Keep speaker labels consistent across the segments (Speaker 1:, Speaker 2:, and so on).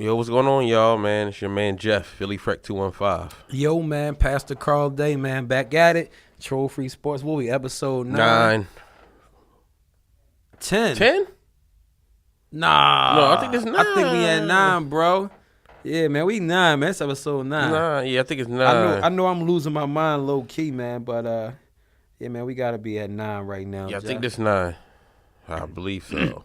Speaker 1: Yo, what's going on, y'all, man? It's your man, Jeff, Philly Freck 215.
Speaker 2: Yo, man, Pastor Carl Day, man, back at it. Troll Free Sports. What we, episode 9? 10?
Speaker 1: 10?
Speaker 2: Nah.
Speaker 1: No, I think it's 9.
Speaker 2: I think we at 9, bro. Yeah, man, we 9, man. It's episode 9.
Speaker 1: Yeah, I think it's 9.
Speaker 2: I know I'm losing my mind low key, man, but yeah, man, we got to be at 9 right now.
Speaker 1: Yeah, I
Speaker 2: Jeff.
Speaker 1: think this 9. I believe so.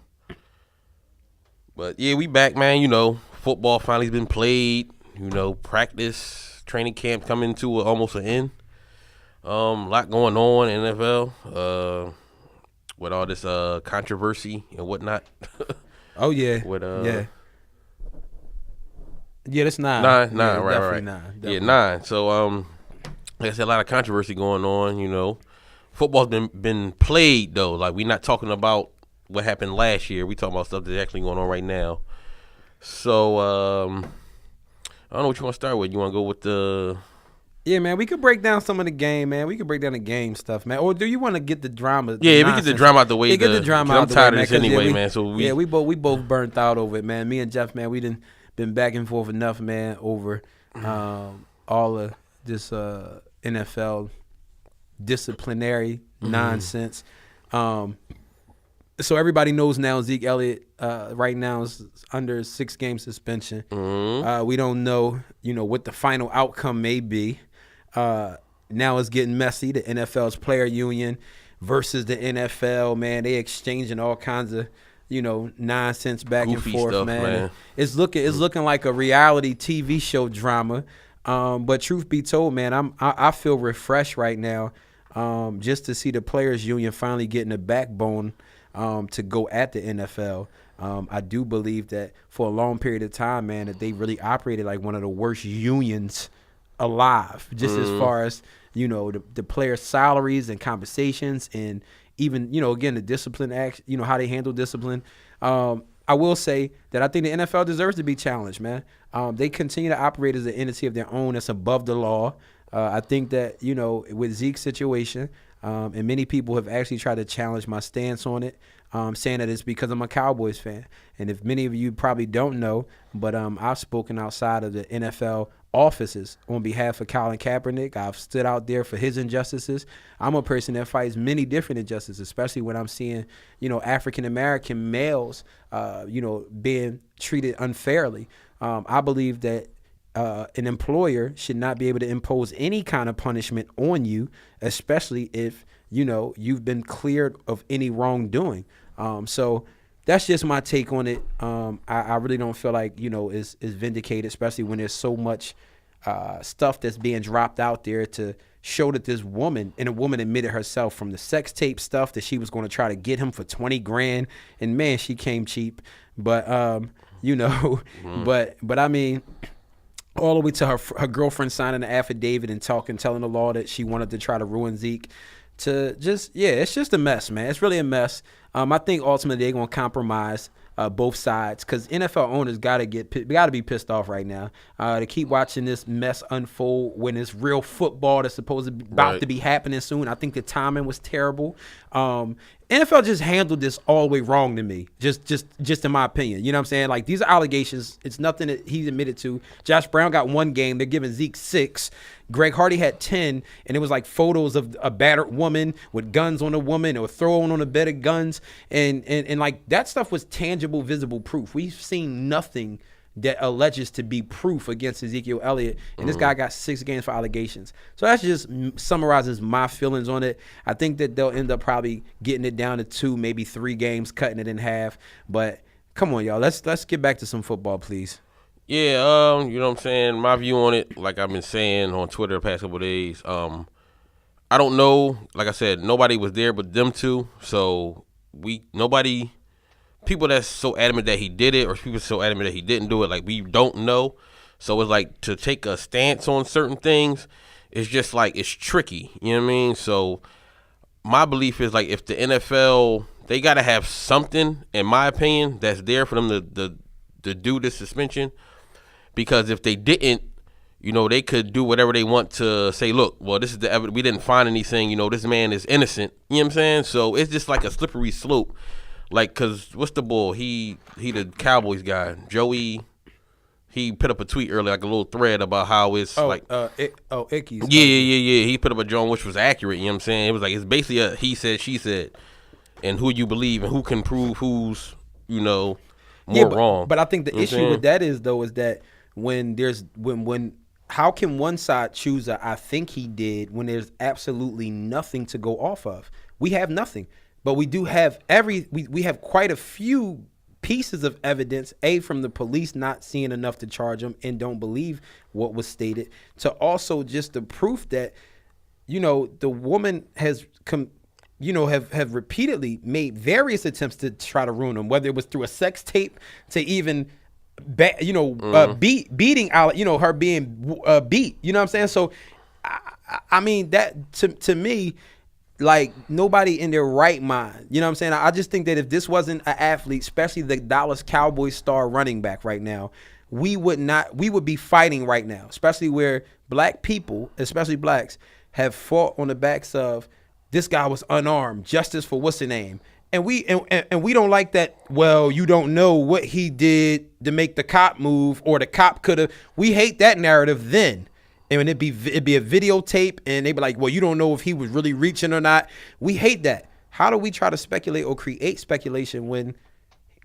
Speaker 1: But, yeah, we back, man. You know, football finally's been played. You know, practice, training camp coming to almost an end. A lot going on in NFL with all this controversy and whatnot.
Speaker 2: Oh, yeah.
Speaker 1: With,
Speaker 2: Yeah, that's 9.
Speaker 1: 9,
Speaker 2: yeah,
Speaker 1: right.
Speaker 2: Definitely 9. Definitely.
Speaker 1: Yeah, 9. So, like I said, a lot of controversy going on, you know. Football's been played, though. Like, we're not talking about what happened last year. We talking about stuff that's actually going on right now. So, I don't know what you want to start with. You want to go with the...
Speaker 2: Yeah, man, we could break down some of the game, man. We could break down the game stuff, man. Or do you want to get the drama?
Speaker 1: Yeah, we get the drama out the way.
Speaker 2: Yeah, get the drama out the way,
Speaker 1: I'm tired of
Speaker 2: man,
Speaker 1: this anyway, man. So
Speaker 2: we both burnt out over it, man. Me and Jeff, man, we done been back and forth enough, man, over all of this NFL disciplinary nonsense. So everybody knows now Zeke Elliott right now is under 6-game suspension. We don't know, what the final outcome may be. Now it's getting messy. The NFL's player union versus the NFL, man. They exchanging all kinds of, nonsense back
Speaker 1: Goofy
Speaker 2: and forth,
Speaker 1: stuff,
Speaker 2: man. It's looking like a reality TV show drama. But truth be told, man, I feel refreshed right now, just to see the players union finally getting a backbone to go at the NFL. I do believe that for a long period of time, man, that they really operated like one of the worst unions alive, just as far as, the players' salaries and compensations and even, again, the discipline act, how they handle discipline. I will say that I think the NFL deserves to be challenged, man. They continue to operate as an entity of their own that's above the law. I think that, with Zeke's situation, and many people have actually tried to challenge my stance on it, saying that it's because I'm a Cowboys fan. And if many of you probably don't know, but I've spoken outside of the NFL offices on behalf of Colin Kaepernick. I've stood out there for his injustices. I'm a person that fights many different injustices, especially when I'm seeing, African-American males, being treated unfairly. I believe that an employer should not be able to impose any kind of punishment on you, especially if, you've been cleared of any wrongdoing. So that's just my take on it. I really don't feel like, is vindicated, especially when there's so much stuff that's being dropped out there to show that this woman, and a woman admitted herself from the sex tape stuff that she was going to try to get him for $20,000. And man, she came cheap. But, but I mean, all the way to her girlfriend signing an affidavit and telling the law that she wanted to try to ruin Zeke. It's just a mess, man. It's really a mess. I think ultimately they're going to compromise both sides, because NFL owners got to be pissed off right now to keep watching this mess unfold when it's real football that's supposed to be about to be happening soon. I think the timing was terrible. NFL just handled this all the way wrong to me, just in my opinion. You know what I'm saying? Like, these are allegations. It's nothing that he's admitted to. Josh Brown got 1 game. They're giving Zeke 6. Greg Hardy had 10, and it was like photos of a battered woman with guns on a woman or throwing on a bed of guns. And like, that stuff was tangible, visible proof. We've seen nothing that alleges to be proof against Ezekiel Elliott, and this guy got 6 games for allegations. So that just summarizes my feelings on it. I think that they'll end up probably getting it down to 2, maybe 3 games, cutting it in half. But come on, y'all, let's get back to some football, please.
Speaker 1: Yeah, you know what I'm saying? My view on it, like I've been saying on Twitter the past couple of days, I don't know. Like I said, nobody was there but them two. So people that's so adamant that he did it, or people so adamant that he didn't do it, like, we don't know. So it's like, to take a stance on certain things, it's just like, it's tricky. You know what I mean? So my belief is, like, if the NFL, they got to have something, in my opinion, that's there for them to do this suspension. Because if they didn't, they could do whatever they want to say, look, well, this is the evidence. We didn't find anything. This man is innocent. You know what I'm saying? So it's just like a slippery slope. Like, because what's the bull? He the Cowboys guy, Joey. He put up a tweet earlier, like a little thread about how it's
Speaker 2: Icky's.
Speaker 1: Yeah. He put up a joint which was accurate. You know what I'm saying? It was like it's basically a he said, she said, and who you believe and who can prove who's more wrong.
Speaker 2: But I think the issue with that is that when how can one side choose I think he did when there's absolutely nothing to go off of? We have nothing, but we do have we have quite a few pieces of evidence, from the police not seeing enough to charge him and don't believe what was stated, to also just the proof that, the woman has have repeatedly made various attempts to try to ruin him, whether it was through a sex tape to even, beating out, her being beat, you know what I'm saying? So, I mean, that to me, like, nobody in their right mind, you know what I'm saying? I just think that if this wasn't an athlete, especially the Dallas Cowboys star running back right now, we would be fighting right now, especially where black people, especially blacks, have fought on the backs of this guy was unarmed, justice for what's the name. And we don't like that. Well, you don't know what he did to make the cop move, or the cop could have. We hate that narrative then. And it'd be a videotape, and they'd be like, well, you don't know if he was really reaching or not. We hate that. How do we try to speculate or create speculation when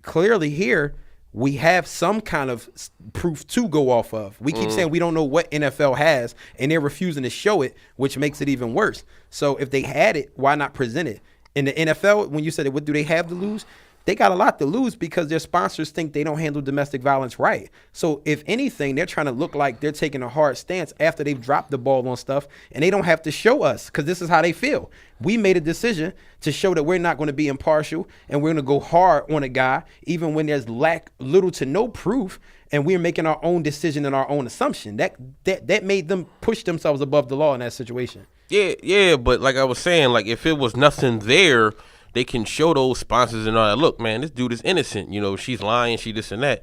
Speaker 2: clearly here we have some kind of proof to go off of? We keep saying we don't know what NFL has, and they're refusing to show it, which makes it even worse. So if they had it, why not present it? In the NFL, when you said what do they have to lose? They got a lot to lose because their sponsors think they don't handle domestic violence right. So if anything, they're trying to look like they're taking a hard stance after they've dropped the ball on stuff, and they don't have to show us because this is how they feel. We made a decision to show that we're not going to be impartial, and we're going to go hard on a guy even when there's little to no proof, and we're making our own decision and our own assumption. That made them push themselves above the law in that situation.
Speaker 1: Yeah, but like I was saying, like if it was nothing there, they can show those sponsors and all that. Look, man, this dude is innocent. She's lying, she this and that.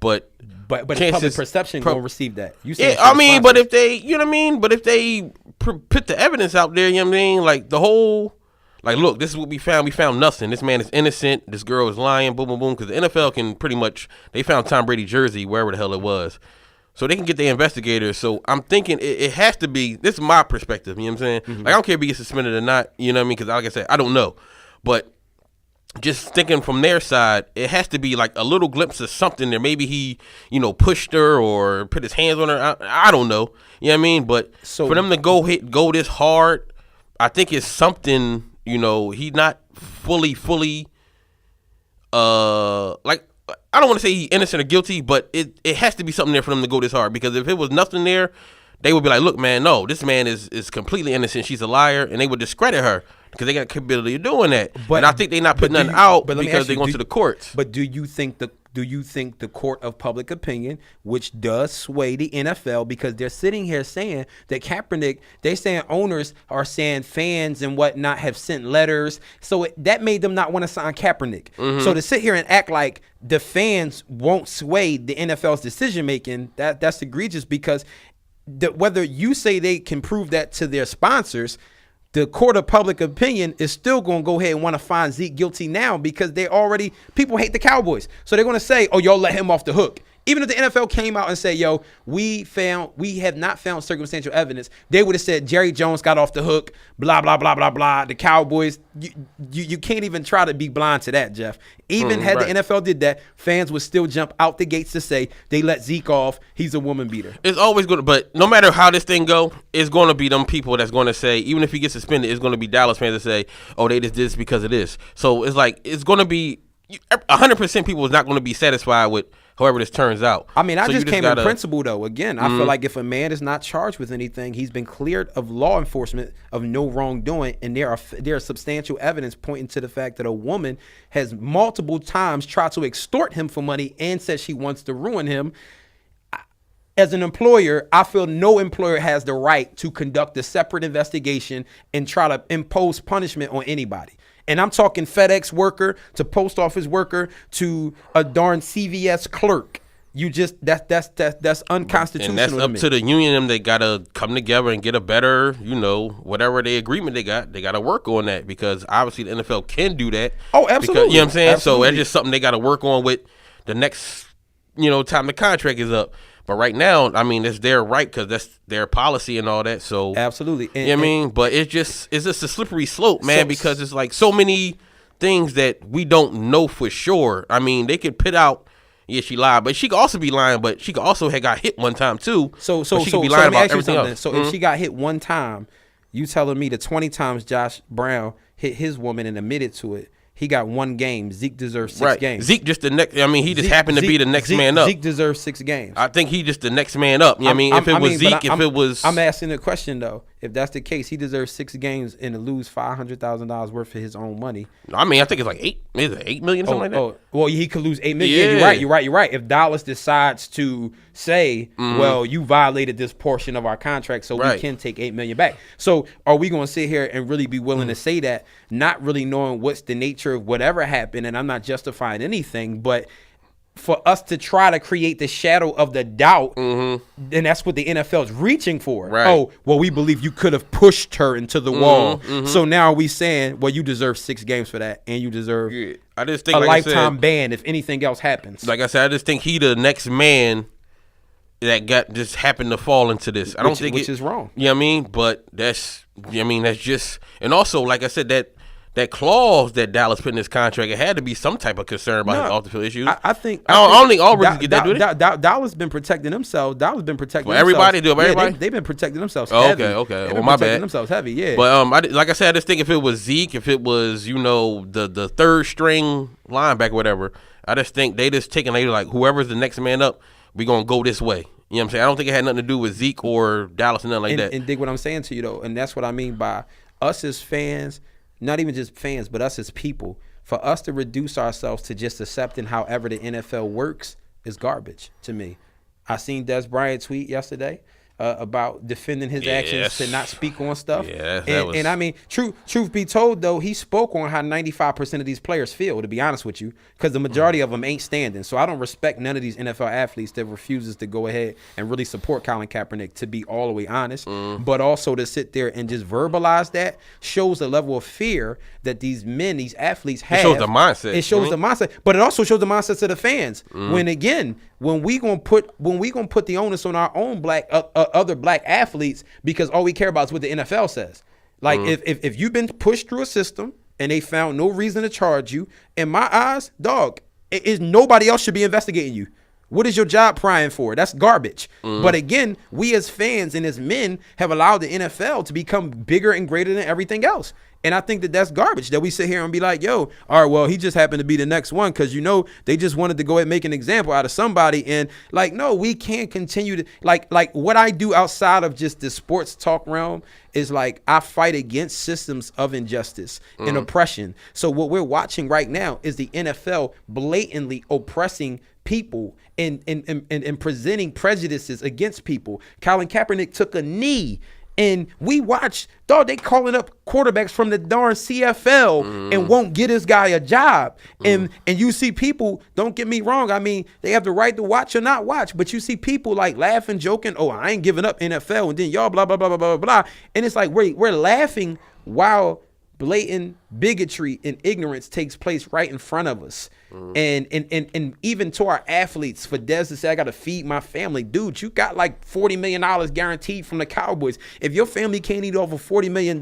Speaker 1: But
Speaker 2: public perception gonna receive that. You
Speaker 1: yeah, I mean, but if they, you know what I mean. But if they put the evidence out there, you know what I mean. Like the whole, like, look, this is what we found. We found nothing. This man is innocent. This girl is lying. Boom, boom, boom. Because the NFL can pretty much, they found Tom Brady jersey wherever the hell it was, so they can get the investigators. So I'm thinking it has to be. This is my perspective. You know what I'm saying?
Speaker 2: Mm-hmm.
Speaker 1: Like I don't care if he gets suspended or not. You know what I mean? Because like I said, I don't know. But just thinking from their side, it has to be like a little glimpse of something there. Maybe he, pushed her or put his hands on her. I don't know. You know what I mean? But for them to go this hard, I think it's something, he's not fully, like, I don't want to say he's innocent or guilty, but it has to be something there for them to go this hard. Because if it was nothing there, they would be like, look, man, no, this man is completely innocent. She's a liar. And they would discredit her because they got the capability of doing that. And I think they're not putting nothing out because they're going to the courts.
Speaker 2: But do you think the court of public opinion, which does sway the NFL, because they're sitting here saying that Kaepernick, they're saying owners are saying fans and whatnot have sent letters. So that made them not want to sign Kaepernick. Mm-hmm. So to sit here and act like the fans won't sway the NFL's decision making, that's egregious, because whether you say they can prove that to their sponsors, the court of public opinion is still going to go ahead and want to find Zeke guilty now, because people hate the Cowboys. So they're going to say, oh, y'all let him off the hook. Even if the NFL came out and said, yo, we have not found circumstantial evidence, they would have said Jerry Jones got off the hook, blah, blah, blah, blah, blah. The Cowboys, you can't even try to be blind to that, Jeff. Even had the NFL did that, fans would still jump out the gates to say they let Zeke off, he's a woman beater.
Speaker 1: It's always going to, but no matter how this thing go, it's going to be them people that's going to say, even if he gets suspended, it's going to be Dallas fans that say, oh, they just did this because of this. So it's like, it's going to be, 100% people is not going to be satisfied with however this turns out.
Speaker 2: I mean, I just came in principle, though. Again, I feel like if a man is not charged with anything, he's been cleared of law enforcement of no wrongdoing, and there are substantial evidence pointing to the fact that a woman has multiple times tried to extort him for money and said she wants to ruin him. As an employer, I feel no employer has the right to conduct a separate investigation and try to impose punishment on anybody. And I'm talking FedEx worker to post office worker to a darn CVS clerk. That's unconstitutional.
Speaker 1: And that's up to the union. Them, they gotta come together and get a better, whatever the agreement they gotta work on that, because obviously the NFL can do that.
Speaker 2: Oh, absolutely.
Speaker 1: Because, you know what I'm saying?
Speaker 2: Absolutely.
Speaker 1: So that's just something they gotta work on with the next time the contract is up. But right now, I mean, it's their right because that's their policy and all that. So
Speaker 2: absolutely,
Speaker 1: you know what I mean. But it's just a slippery slope, man, because it's like so many things that we don't know for sure. I mean, they could put out. Yeah, she lied, but she could also be lying. But she could also have got hit one time too.
Speaker 2: So
Speaker 1: she could be lying about everything else.
Speaker 2: So if she got hit one time, you telling me the 20 times Josh Brown hit his woman and admitted to it, he got 1 game. Zeke deserves 6 games.
Speaker 1: Zeke just the next. I mean, he just happened to be the next man up.
Speaker 2: Zeke deserves 6 games.
Speaker 1: I think he just the next man up. You know what I mean? If it was Zeke, if it was,
Speaker 2: I'm asking the question though. If that's the case, he deserves 6 games and to lose $500,000 worth of his own money.
Speaker 1: I mean, I think it's like 8. Is it 8 million or something like that?
Speaker 2: Oh, well, he could lose $8 million. Yeah. You're right. If Dallas decides to say, well, you violated this portion of our contract, so we can take $8 million back. So are we going to sit here and really be willing to say that, not really knowing what's the nature of whatever happened? And I'm not justifying anything, but for us to try to create the shadow of the doubt, and that's what the NFL is reaching for.
Speaker 1: Right.
Speaker 2: Oh, well, we believe you could have pushed her into the wall. So now are we saying, well, you deserve 6 games for that, and you deserve
Speaker 1: I just think,
Speaker 2: a lifetime ban if anything else happens.
Speaker 1: Like I said, I just think he the next man that just happened to fall into this. I don't think
Speaker 2: which is wrong.
Speaker 1: You know what I mean? But that's just, and also, like I said, that clause that Dallas put in his contract, it had to be some type of concern about his off-the-field issues.
Speaker 2: I think
Speaker 1: I don't think all rookies get that, do they?
Speaker 2: Dallas been protecting themselves. Dallas been protecting themselves.
Speaker 1: Everybody do. Everybody?
Speaker 2: They've been protecting themselves
Speaker 1: heavy.
Speaker 2: Okay.
Speaker 1: Well, my bad.
Speaker 2: Themselves heavy, yeah.
Speaker 1: But like I said, I just think if it was Zeke, if it was, the third string linebacker, whatever, I just think they just taking like whoever's the next man up, we going to go this way. You know what I'm saying? I don't think it had nothing to do with Zeke or Dallas or nothing like that.
Speaker 2: And dig what I'm saying to you, though, and that's what I mean by us as fans, not even just fans, but us as people, for us to reduce ourselves to just accepting however the NFL works is garbage to me. I seen Des Bryant tweet yesterday about defending his actions to not speak on stuff.
Speaker 1: Yeah,
Speaker 2: and I mean, truth be told, though, he spoke on how 95% of these players feel, to be honest with you, because the majority of them ain't standing. So I don't respect none of these NFL athletes that refuses to go ahead and really support Colin Kaepernick, to be all the way honest. But also to sit there and just verbalize that shows the level of fear that these athletes have.
Speaker 1: It shows the mindset.
Speaker 2: It shows the mindset, but it also shows the mindset of the fans. When we gonna put the onus on our own other black athletes because all we care about is what the NFL says. Like if you've been pushed through a system and they found no reason to charge you, in my eyes, dog, nobody else should be investigating you. What is your job prying for? That's garbage. But again, we as fans and as men have allowed the NFL to become bigger and greater than everything else. And I think that that's garbage, that we sit here and be like, yo, all right, well, he just happened to be the next one because, they just wanted to go ahead and make an example out of somebody. And like, no, we can't continue to like what I do outside of just the sports talk realm is like I fight against systems of injustice and oppression. So what we're watching right now is the NFL blatantly oppressing people and presenting prejudices against people. Colin Kaepernick took a knee. And we watch, dog, they calling up quarterbacks from the darn CFL and won't get this guy a job. And you see people, don't get me wrong, I mean, they have the right to watch or not watch, but you see people like laughing, joking, oh, I ain't giving up NFL, and then y'all blah, blah, blah, blah, blah, blah. And it's like we're laughing while blatant bigotry and ignorance takes place right in front of us. And even to our athletes, for Des to say, I got to feed my family. Dude, you got like $40 million guaranteed from the Cowboys. If your family can't eat off of $40 million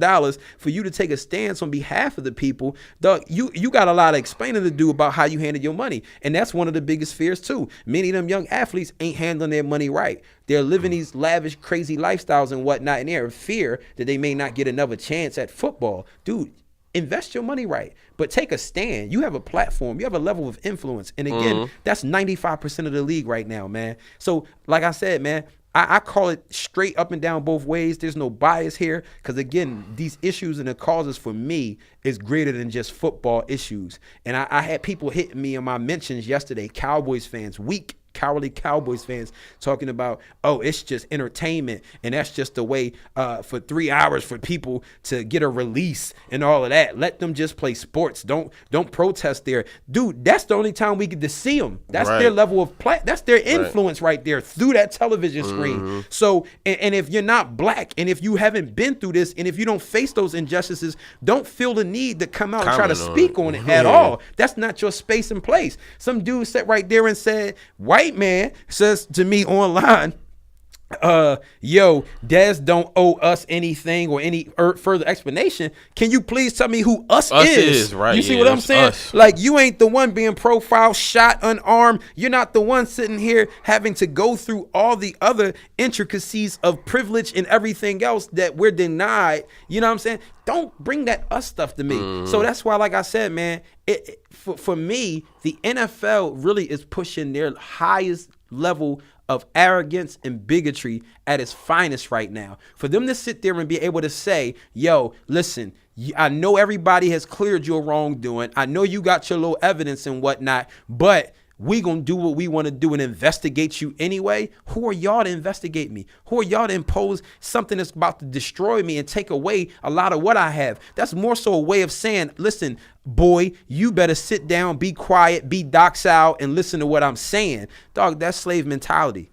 Speaker 2: for you to take a stance on behalf of the people, dog, you got a lot of explaining to do about how you handle your money. And that's one of the biggest fears too. Many of them young athletes ain't handling their money right. They're living these lavish, crazy lifestyles and whatnot, and they're in fear that they may not get another chance at football. Dude, invest your money right, but take a stand. You have a platform. You have a level of influence. And again, that's 95% of the league right now, man. So like I said, man, I call it straight up and down both ways. There's no bias here because, again, these issues and the causes for me is greater than just football issues. And I had people hitting me in my mentions yesterday, Cowboys fans, cowardly Cowboys fans talking about, oh, it's just entertainment and that's just a way for 3 hours for people to get a release and all of that. Let them just play sports. Don't protest there. Dude, that's the only time we get to see them. That's their level of that's their influence right there through that television screen. So, and if you're not black and if you haven't been through this and if you don't face those injustices, don't feel the need to come out and try to speak on it at all. That's not your space and place. Some dude sat right there and said, white Saint Man says to me online, yo, Dez don't owe us anything or any further explanation. Can you please tell me who us is?
Speaker 1: Right?
Speaker 2: You see what I'm saying?
Speaker 1: Us.
Speaker 2: Like, you ain't the one being profiled, shot, unarmed. You're not the one sitting here having to go through all the other intricacies of privilege and everything else that we're denied. You know what I'm saying? Don't bring that us stuff to me. So that's why, like I said, man, for me, the NFL really is pushing their highest level of arrogance and bigotry at its finest right now. For them to sit there and be able to say, yo, listen, I know everybody has cleared your wrongdoing. I know you got your little evidence and whatnot, but we gonna do what we want to do and investigate you anyway. Who are y'all to investigate me? Who are y'all to impose something that's about to destroy me and take away a lot of what I have? That's more so a way of saying, listen, boy, you better sit down, be quiet, be docile, and listen to what I'm saying. Dog, that's slave mentality.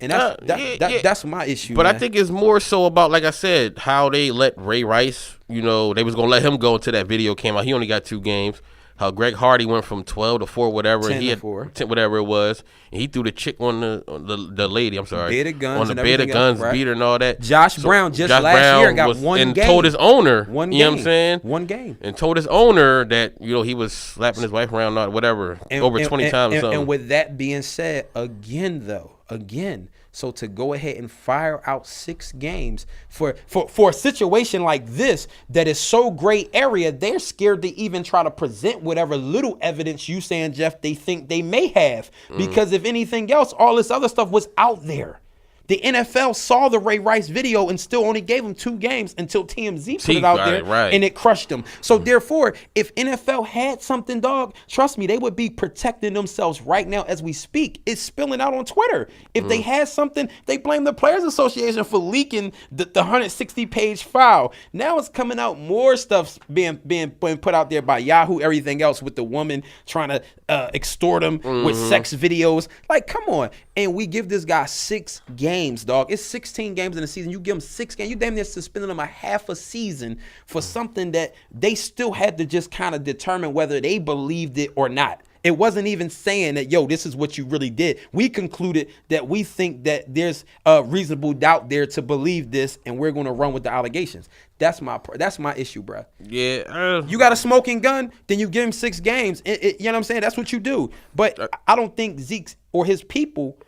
Speaker 2: And that's my issue.
Speaker 1: But
Speaker 2: man.
Speaker 1: I think it's more so about, like I said, how they let Ray Rice, they was going to let him go until that video came out. He only got 2 games. How Greg Hardy went from 12 to 4, whatever.
Speaker 2: 10
Speaker 1: he had
Speaker 2: to 4.
Speaker 1: 10, whatever it was. And he threw the chick on the lady, I'm sorry.
Speaker 2: Bed of guns
Speaker 1: on the
Speaker 2: and
Speaker 1: bed of guns,
Speaker 2: else, right?
Speaker 1: beat her and all that.
Speaker 2: Josh Brown last year got one
Speaker 1: and
Speaker 2: game.
Speaker 1: told his owner,
Speaker 2: One
Speaker 1: you know
Speaker 2: game.
Speaker 1: what I'm saying?
Speaker 2: One game.
Speaker 1: And told his owner that, he was slapping his wife around, over 20 times or something.
Speaker 2: And with that being said, again, so to go ahead and fire out 6 games for a situation like this that is so gray area, they're scared to even try to present whatever little evidence you saying, Jeff, they think they may have. Because if anything else, all this other stuff was out there. The NFL saw the Ray Rice video and still only gave him 2 games until TMZ put it out there, and it crushed them. So therefore, if NFL had something, dog, trust me, they would be protecting themselves right now as we speak. It's spilling out on Twitter. If they had something, they blame the Players Association for leaking the 160-page file. Now it's coming out, more stuff being put out there by Yahoo, everything else, with the woman trying to extort them with sex videos. Like, come on. And we give this guy 6 games, dog. It's 16 games in a season. You give him 6 games. You damn near suspended him a half a season for something that they still had to just kind of determine whether they believed it or not. It wasn't even saying that, yo, this is what you really did. We concluded that we think that there's a reasonable doubt there to believe this, and we're going to run with the allegations. That's my issue, bro.
Speaker 1: Yeah.
Speaker 2: You got a smoking gun, then you give him 6 games. You know what I'm saying? That's what you do. But I don't think Zeke or his people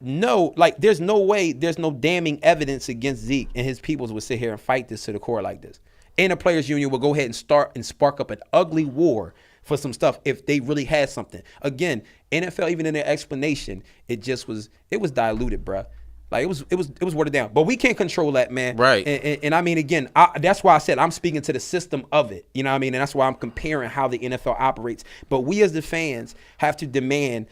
Speaker 2: know, like, there's no way, there's no damning evidence against Zeke and his peoples would sit here and fight this to the core like this. And the players union will go ahead and start and spark up an ugly war for some stuff if they really had something. Again, NFL, even in their explanation, it was diluted, bruh. Like, it was watered down. But we can't control that, man.
Speaker 1: Right.
Speaker 2: And I mean, again, that's why I said I'm speaking to the system of it. You know what I mean? And that's why I'm comparing how the NFL operates. But we as the fans have to demand,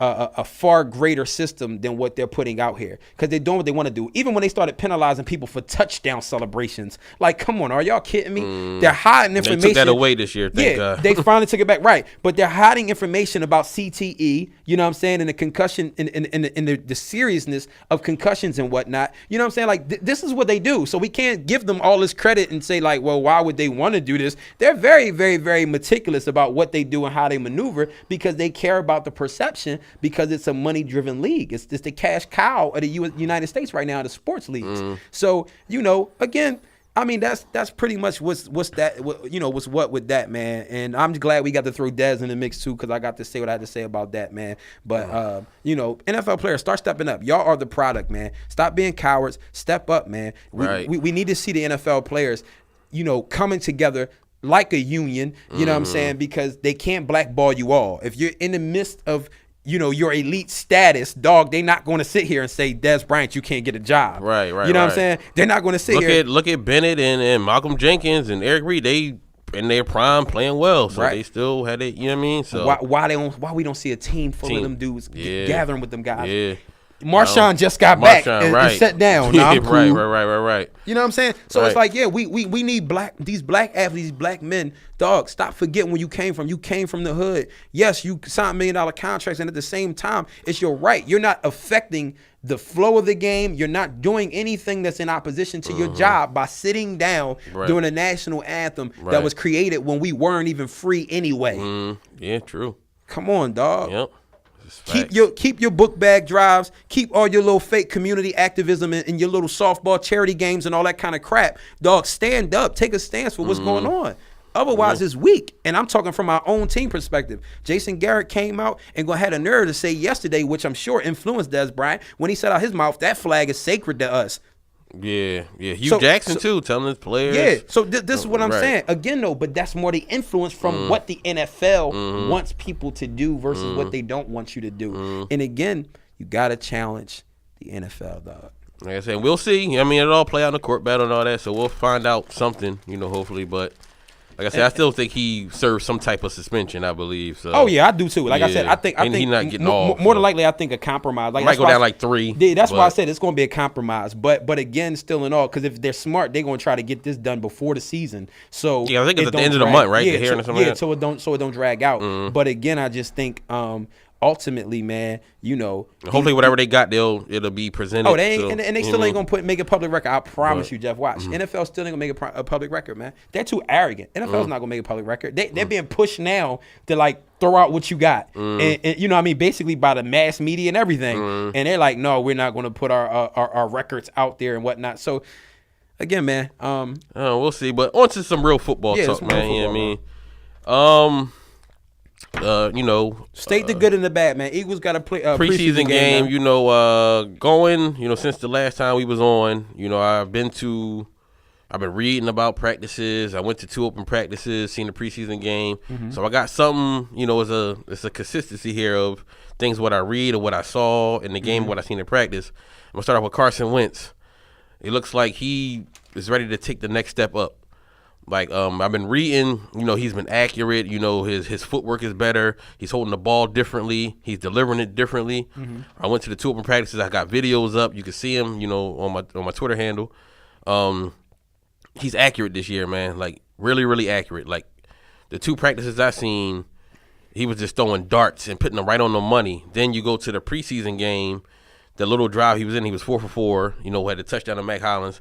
Speaker 2: a far greater system than what they're putting out here. Because they're doing what they want to do. Even when they started penalizing people for touchdown celebrations. Like, come on, are y'all kidding me? They're hiding information.
Speaker 1: They took that away this year, thank God.
Speaker 2: They finally took it back. Right. But they're hiding information about CTE, you know what I'm saying, and the concussion and the seriousness of concussions and whatnot. You know what I'm saying? Like, this is what they do. So we can't give them all this credit and say, like, well, why would they want to do this? They're very, very, very meticulous about what they do and how they maneuver because they care about the perception, because it's a money-driven league. It's the cash cow of the United States right now, the sports leagues. So, again, I mean, that's pretty much what's what with that, man. And I'm glad we got to throw Dez in the mix too, because I got to say what I had to say about that, man. But NFL players, start stepping up. Y'all are the product, man. Stop being cowards. Step up, man. We need to see the NFL players, coming together like a union. You know what I'm saying? Because they can't blackball you all. If you're in the midst of your elite status, dog, they not going to sit here and say, Dez Bryant, you can't get a job.
Speaker 1: Right.
Speaker 2: You know what I'm saying? They're not going to sit here.
Speaker 1: Look at Bennett and Malcolm Jenkins and Eric Reed. They in their prime playing well, so they still had it. You know what I mean? So
Speaker 2: why we don't see a team full of them dudes gathering with them guys?
Speaker 1: Yeah.
Speaker 2: Marshawn just got back and sat down. Nah, I'm cool.
Speaker 1: Right.
Speaker 2: You know what I'm saying? So it's like, we need these black athletes, these black men. Dog, stop forgetting where you came from. You came from the hood. Yes, you signed $1 million contracts, and at the same time, it's your right. You're not affecting the flow of the game. You're not doing anything that's in opposition to your job by sitting down during a national anthem that was created when we weren't even free anyway.
Speaker 1: Yeah, true.
Speaker 2: Come on, dog.
Speaker 1: Yep.
Speaker 2: Keep
Speaker 1: Facts.
Speaker 2: your book bag drives. Keep all your little fake community activism and your little softball charity games and all that kind of crap. Dog, stand up. Take a stance for what's going on. Otherwise, it's weak. And I'm talking from our own team perspective. Jason Garrett came out and had a nerve to say yesterday, which I'm sure influenced Des Bryant, when he said out his mouth, that flag is sacred to us.
Speaker 1: Yeah. Hugh Jackson too, telling his players.
Speaker 2: Yeah, so this is what I'm saying. Again, though, but that's more the influence from what the NFL wants people to do versus what they don't want you to do. And again, you got to challenge the NFL, dog.
Speaker 1: Like I said, we'll see. I mean, it'll all play out in the court battle and all that, so we'll find out something, hopefully. But like I said, I still think he served some type of suspension, I believe. So.
Speaker 2: Oh yeah, I do too. Like I said, I think
Speaker 1: he's not getting off.
Speaker 2: More than likely, I think a compromise. Like
Speaker 1: might go down like 3.
Speaker 2: Yeah, that's why I said it's going to be a compromise. But again, still in all, because if they're smart, they're going to try to get this done before the season. So
Speaker 1: yeah, I think it's at the end of the month, right?
Speaker 2: Yeah,
Speaker 1: the hearing or something like that.
Speaker 2: so it don't drag out. But again, I just think ultimately, man,
Speaker 1: hopefully whatever they got, it'll be presented.
Speaker 2: Oh, they ain't, and they still ain't gonna make a public record. I promise you, Jeff. Watch, NFL still ain't gonna make a public record, man. They're too arrogant. NFL's not gonna make a public record. They're being pushed now to like throw out what you got, and you know what I mean, basically by the mass media and everything. And they're like, no, we're not gonna put our records out there and whatnot. So again, man,
Speaker 1: we'll see. But on to some real football talk, man. You know what I mean?
Speaker 2: State the good and the bad, man. Eagles got to play
Speaker 1: preseason game. Going. Since the last time we was on, I've been reading about practices. I went to 2 open practices, seen the preseason game. So I got something. It's a consistency here of things what I read or what I saw in the game, what I seen in practice. I'm gonna start off with Carson Wentz. It looks like he is ready to take the next step up. Like I've been reading, he's been accurate. His footwork is better. He's holding the ball differently. He's delivering it differently. I went to the 2 open practices. I got videos up. You can see him, on my Twitter handle. He's accurate this year, man. Like really, really accurate. Like the 2 practices I seen, he was just throwing darts and putting them right on the money. Then you go to the preseason game, the little drive he was in, he was 4 for 4. Had a touchdown to Mac Hollins.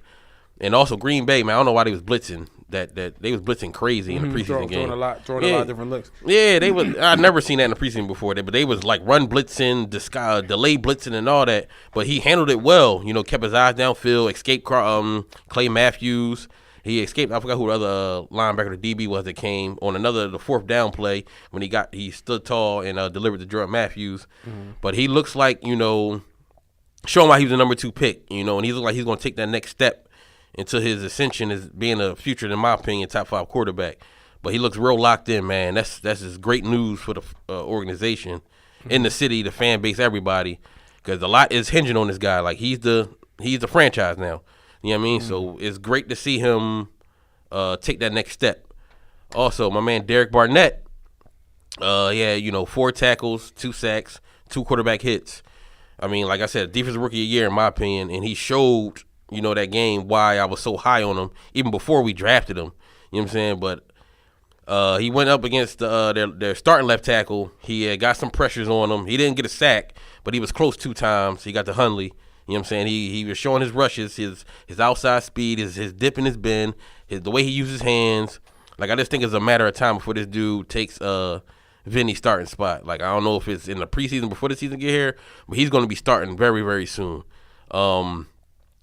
Speaker 1: And also Green Bay, man, I don't know why they was blitzing. That they was blitzing crazy in the preseason game.
Speaker 2: Throwing a lot of different looks.
Speaker 1: Yeah, they was. I'd never seen that in the preseason before. But they was like run blitzing, delay blitzing, and all that. But he handled it well. Kept his eyes downfield, escaped Clay Matthews. He escaped. I forgot who the other linebacker, the DB, was that came on the 4th down play when he stood tall and delivered to Jordan Matthews. But he looks like showing why he was the number 2 pick. And he looks like he's going to take that next step into his ascension as being a future, in my opinion, top 5 quarterback. But he looks real locked in, man. That's just great news for the organization, in the city, the fan base, everybody, because a lot is hinging on this guy. Like he's the franchise now. You know what I mean? So it's great to see him take that next step. Also, my man Derek Barnett, 4 tackles, 2 sacks, 2 quarterback hits. I mean, like I said, defensive rookie of the year in my opinion, and he showed that game, why I was so high on him, even before we drafted him. You know what I'm saying? But he went up against their starting left tackle. He had got some pressures on him. He didn't get a sack, but he was close 2 times. He got to Hundley. You know what I'm saying? He was showing his rushes, his outside speed, his dip and his bend, the way he uses his hands. Like, I just think it's a matter of time before this dude takes Vinny's starting spot. Like, I don't know if it's in the preseason before the season get here, but he's going to be starting very, very soon.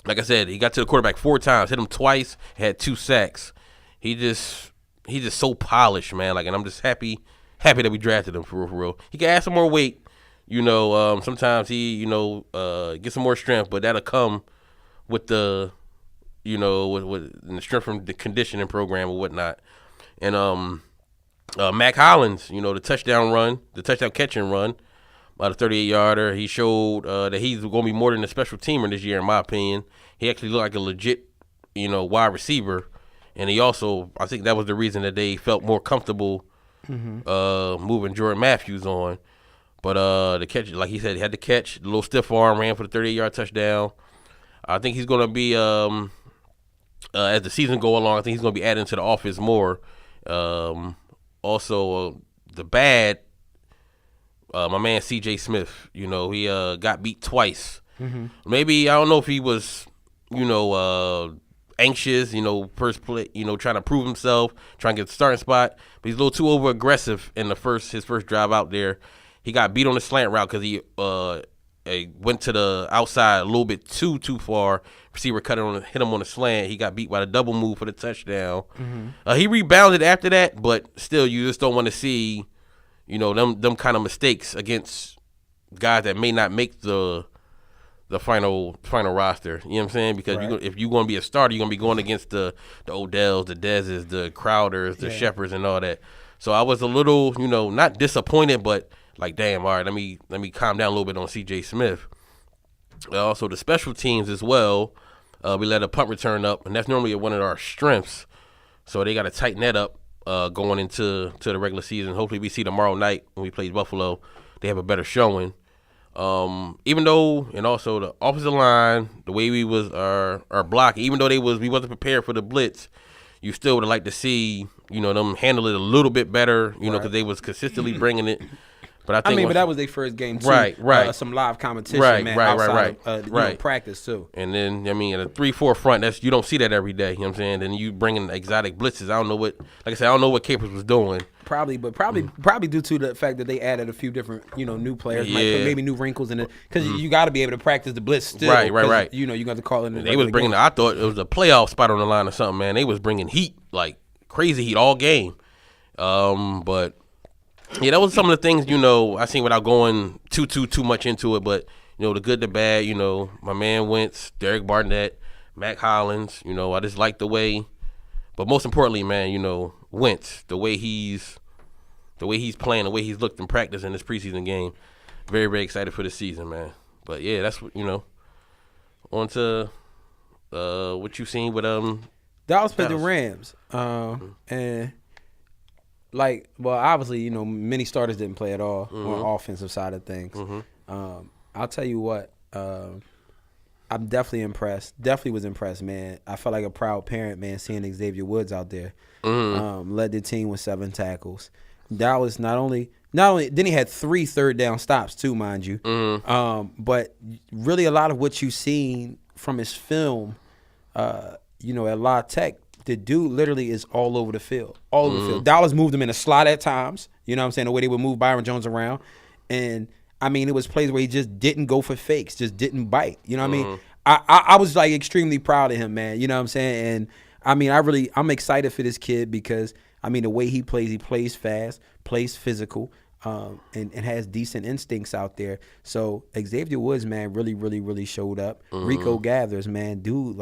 Speaker 1: Like I said, he got to the quarterback 4 times, hit him twice, had 2 sacks. He's just so polished, man. Like, and I'm just happy that we drafted him for real. He can add some more weight, sometimes he, get some more strength, but that'll come with the, with the strength from the conditioning program or whatnot. And Mac Hollins, the touchdown catch and run. The 38-yarder, he showed that he's going to be more than a special teamer this year, in my opinion. He actually looked like a legit, wide receiver. And he also, I think that was the reason that they felt more comfortable moving Jordan Matthews on. But the catch, like he said, he had the catch, the little stiff arm, ran for the 38-yard touchdown. I think he's going to be, as the season go along, I think he's going to be adding to the offense more. Also, the bad, my man C.J. Smith, he got beat twice. Maybe, I don't know if he was, anxious, first play, trying to prove himself, trying to get the starting spot. But he's a little too over aggressive in his first drive out there. He got beat on the slant route because he went to the outside a little bit too far. Receiver hit him on the slant. He got beat by the double move for the touchdown. He rebounded after that, but still, you just don't want to see, them kind of mistakes against guys that may not make the final roster. You know what I'm saying? Because if you're going to be a starter, you're going to be going against the Odells, the Dezes, the Crowders, the Shepherds, and all that. So I was a little, not disappointed, but like, damn, all right, let me calm down a little bit on C.J. Smith. Also, the special teams as well. We let a punt return up, and that's normally one of our strengths. So they got to tighten that up going into the regular season. Hopefully, we see tomorrow night when we play Buffalo, they have a better showing. Even though, and also the offensive line, the way we was our blocking, even though we wasn't prepared for the blitz, you still would have liked to see, them handle it a little bit better, because they was consistently bringing it. But I think
Speaker 2: but that was their first game too.
Speaker 1: Right.
Speaker 2: Some live competition, man. Outside of practice too.
Speaker 1: And then in a 3-4 front, you don't see that every day. You know what I'm saying? Then you bring in exotic blitzes. I don't know what Capers was doing.
Speaker 2: Probably due to the fact that they added a few different, new players, maybe new wrinkles in it, because you got to be able to practice the blitz still.
Speaker 1: Right.
Speaker 2: You got to call it.
Speaker 1: They was bringing. I thought it was a playoff spot on the line or something, man. They was bringing heat, like crazy heat all game. But. Yeah, that was some of the things, I seen without going too much into it. But, the good, the bad, my man Wentz, Derek Barnett, Mac Hollins, I just like the way. But most importantly, man, Wentz, the way he's playing, the way he's looked in practice in this preseason game. Very, very excited for the season, man. But, yeah, that's, on to what you've seen with
Speaker 2: Dallas played the Rams. And... obviously, many starters didn't play at all on the offensive side of things. I'll tell you what, I'm definitely impressed. Definitely was impressed, man. I felt like a proud parent, man, seeing Xavier Woods out there. Led the team with 7 tackles. Dallas not only then he had 3 third down stops too, mind you. But really a lot of what you've seen from his film, at La Tech. The dude literally is all over the field. All over the field. Dallas moved him in a slot at times. You know what I'm saying? The way they would move Byron Jones around. And, it was plays where he just didn't go for fakes, just didn't bite. You know what I mean? I was, extremely proud of him, man. You know what I'm saying? And, I'm excited for this kid because, the way he plays fast, plays physical, and has decent instincts out there. So, Xavier Woods, man, really, really, really showed up. Rico Gathers, man, dude,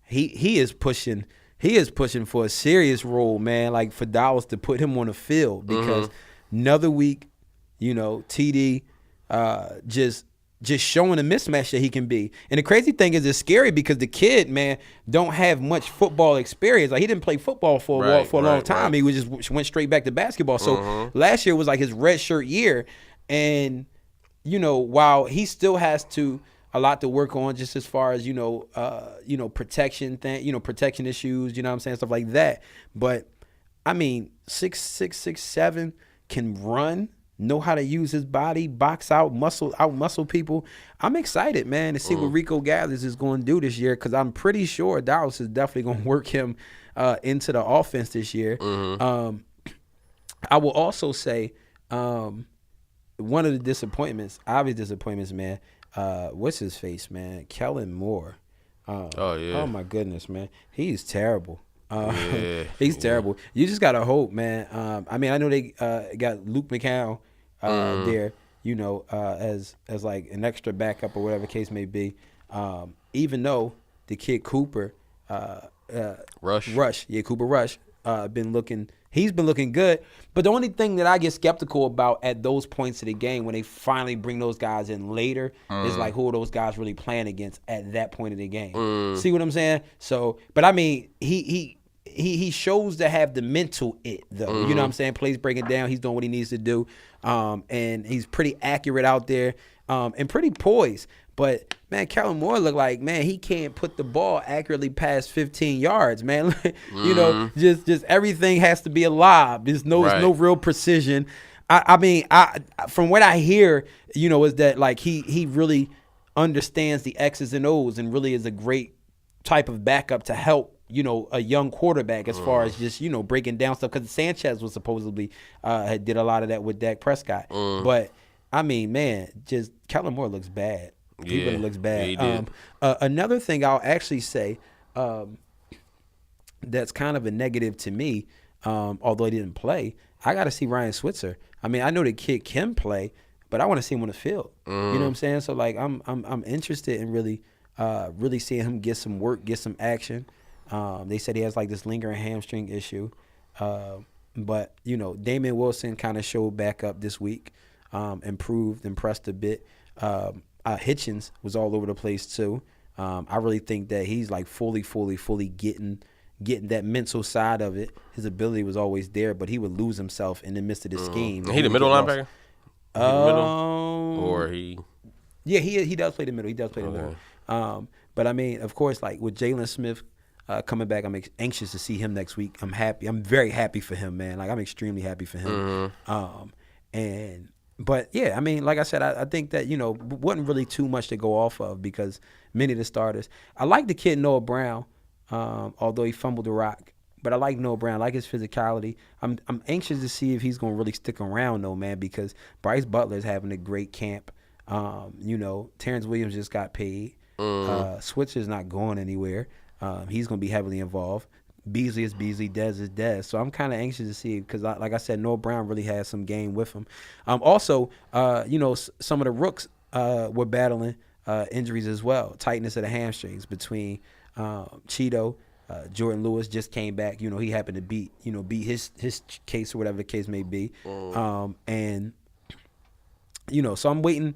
Speaker 2: He is pushing for a serious role, man, for Dallas to put him on the field because another week, TD just showing a mismatch that he can be. And the crazy thing is it's scary because the kid, man, don't have much football experience. He didn't play football for a long time. He just went straight back to basketball. So last year was his redshirt year. And, while he still has a lot to work on just as far as, protection protection issues, you know what I'm saying, stuff like that. But 6'6", 6'7", can run, know how to use his body, box out muscle people. I'm excited, man, to see what Rico Gathers is going to do this year because I'm pretty sure Dallas is definitely going to work him into the offense this year. I will also say one of the obvious disappointments, man, what's his face, man? Kellen Moore. Oh my goodness, man. He's terrible. He's terrible. You just gotta hope, man. I know they got Luke McCown there, as an extra backup or whatever the case may be. Even though the kid Cooper, Rush, Cooper Rush, he's been looking good. But the only thing that I get skeptical about at those points of the game when they finally bring those guys in later is who are those guys really playing against at that point of the game? See what I'm saying? So, but he shows to have the mental though. You know what I'm saying? Plays breaking down. He's doing what he needs to do. And he's pretty accurate out there and pretty poised. But, man, Kellen Moore looked like, man, he can't put the ball accurately past 15 yards, man. Just everything has to be a lob. There's no real precision. From what I hear, is that, he really understands the X's and O's and really is a great type of backup to help, a young quarterback as far as just breaking down stuff, because Sanchez was supposedly did a lot of that with Dak Prescott. But I mean, man, just Kellen Moore looks bad. He really looks bad.
Speaker 1: Yeah, he did.
Speaker 2: Another thing I'll actually say that's kind of a negative to me, although he didn't play. I got to see Ryan Switzer. I mean, I know the kid can play, but I want to see him on the field. You know what I'm saying? So like, I'm interested in really seeing him get some work, get some action. They said he has like this lingering hamstring issue, but Damian Wilson kind of showed back up this week, impressed a bit. Hitchens was all over the place too. I really think that he's like fully getting that mental side of it. His ability was always there, but he would lose himself in the midst of the scheme.
Speaker 1: He the middle linebacker? Or he?
Speaker 2: Yeah, he does play the middle. He does play the middle. But I mean, of course, like with Jalen Smith coming back, I'm anxious to see him next week. I'm happy. I'm very happy for him, man. Like I'm extremely happy for him. But yeah, I mean, like I said, I think that wasn't really too much to go off of, because many of the starters. I like the kid Noah Brown, although he fumbled the rock. But I like Noah Brown. I like his physicality. I'm anxious to see if he's gonna really stick around though, man, because Bryce Butler's having a great camp. Terrence Williams just got paid. Switzer's not going anywhere. He's going to be heavily involved. Beasley is Beasley. Dez is Dez. So I'm kind of anxious to see, because, like I said, Noah Brown really has some game with him. Also, some of the rooks were battling injuries as well. Tightness of the hamstrings between Cheeto. Jordan Lewis just came back. He happened to beat his case, or whatever the case may be. And so I'm waiting.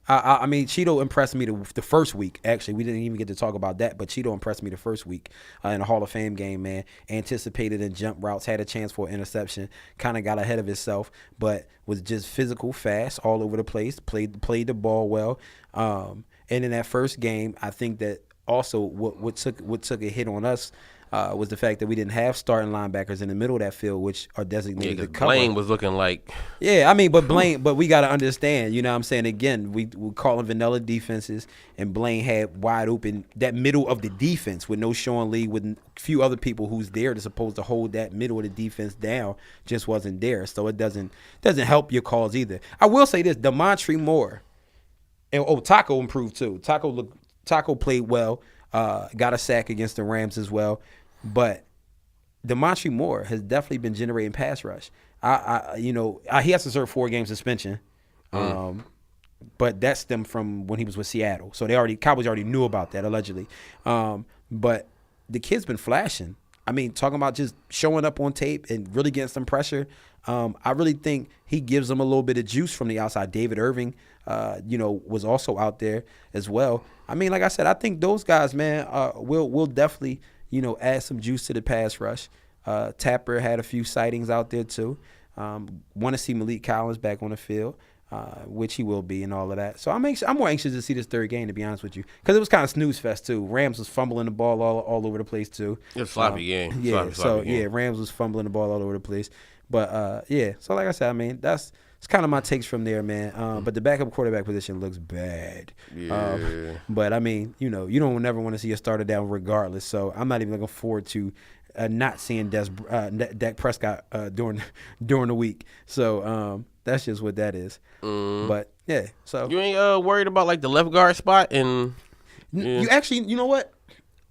Speaker 2: I mean, Cheeto impressed me the first week. Actually, we didn't even get to talk about that, but Cheeto impressed me the first week in a Hall of Fame game, man. Anticipated in jump routes, had a chance for an interception, kind of got ahead of himself, but was just physical, fast, all over the place, played the ball well. And in that first game, I think that also what took a hit on us was the fact that we didn't have starting linebackers in the middle of that field, which are designated to cover.
Speaker 1: Blaine was looking like.
Speaker 2: Yeah, I mean, but we got to understand, what I'm saying? Again, we call them vanilla defenses, and Blaine had wide open that middle of the defense with no Sean Lee, with a few other people who's there to supposed to hold that middle of the defense down, just wasn't there. So it doesn't help your cause either. I will say this: Demontre Moore, and Taco improved too. Taco played well, got a sack against the Rams as well. But Demontre Moore has definitely been generating pass rush. He has to serve 4-game suspension, but that stemmed from when he was with Seattle. So Cowboys already knew about that, allegedly. But the kid's been flashing. I mean, talking about just showing up on tape and really getting some pressure. I really think he gives them a little bit of juice from the outside. David Irving, was also out there as well. I mean, like I said, I think those guys, man, will definitely add some juice to the pass rush. Tapper had a few sightings out there too. Want to see Malik Collins back on the field, which he will be, and all of that. So I'm more anxious to see this third game, to be honest with you, because it was kind of snooze fest too. Rams was fumbling the ball all over the place too.
Speaker 1: It was a sloppy game.
Speaker 2: Yeah,
Speaker 1: sloppy game.
Speaker 2: Rams was fumbling the ball all over the place. But so like I said, I mean, it's kind of my takes from there, man. But the backup quarterback position looks bad.
Speaker 1: Yeah.
Speaker 2: But I mean, you don't never want to see a starter down regardless. So I'm not even looking forward to not seeing Dak Prescott during the week. So that's just what that is. But yeah, so
Speaker 1: you ain't worried about like the left guard spot and
Speaker 2: you actually, you know what?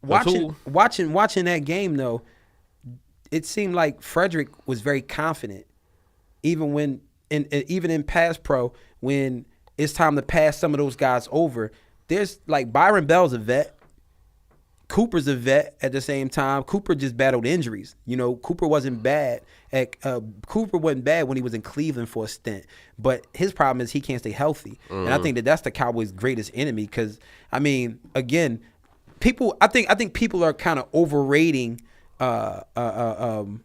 Speaker 2: Watching that game though, it seemed like Frederick was very confident, even in pass pro, when it's time to pass some of those guys over. There's like Byron Bell's a vet. Cooper's a vet at the same time. Cooper just battled injuries. Cooper wasn't bad when he was in Cleveland for a stint. But his problem is he can't stay healthy. And I think that's the Cowboys' greatest enemy, because, I mean, again, I think people are kind of overrating the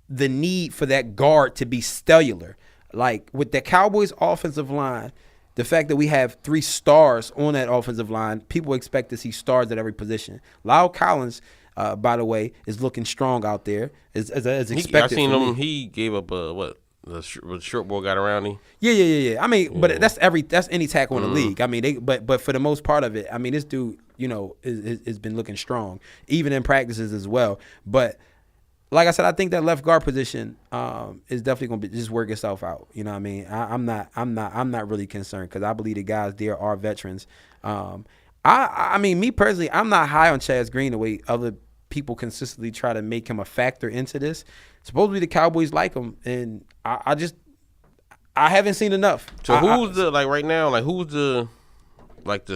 Speaker 2: need for that guard to be stellar. Like with the Cowboys offensive line, the fact that we have 3 stars on that offensive line, people expect to see stars at every position. Lyle Collins, by the way, is looking strong out there, as expected.
Speaker 1: I seen him. He gave up the short ball got around him.
Speaker 2: Yeah. I mean, but that's any tackle in the league. I mean, but for the most part of it, I mean, this dude has been looking strong, even in practices as well. But like I said, I think that left guard position is definitely going to just work itself out. You know what I mean? I'm not really concerned because I believe the guys there are veterans. I mean, me personally, I'm not high on Chaz Green the way other people consistently try to make him a factor into this. Supposedly the Cowboys like him, and I haven't seen enough.
Speaker 1: So who's the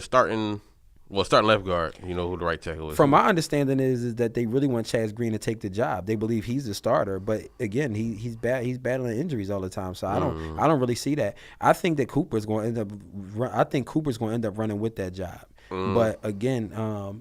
Speaker 1: starting left guard? You know who the right tackle is?
Speaker 2: From my understanding is that they really want Chaz Green to take the job. They believe he's the starter, but again, he's battling injuries all the time. So I don't really see that. I think that Cooper's going to end up running with that job. But again,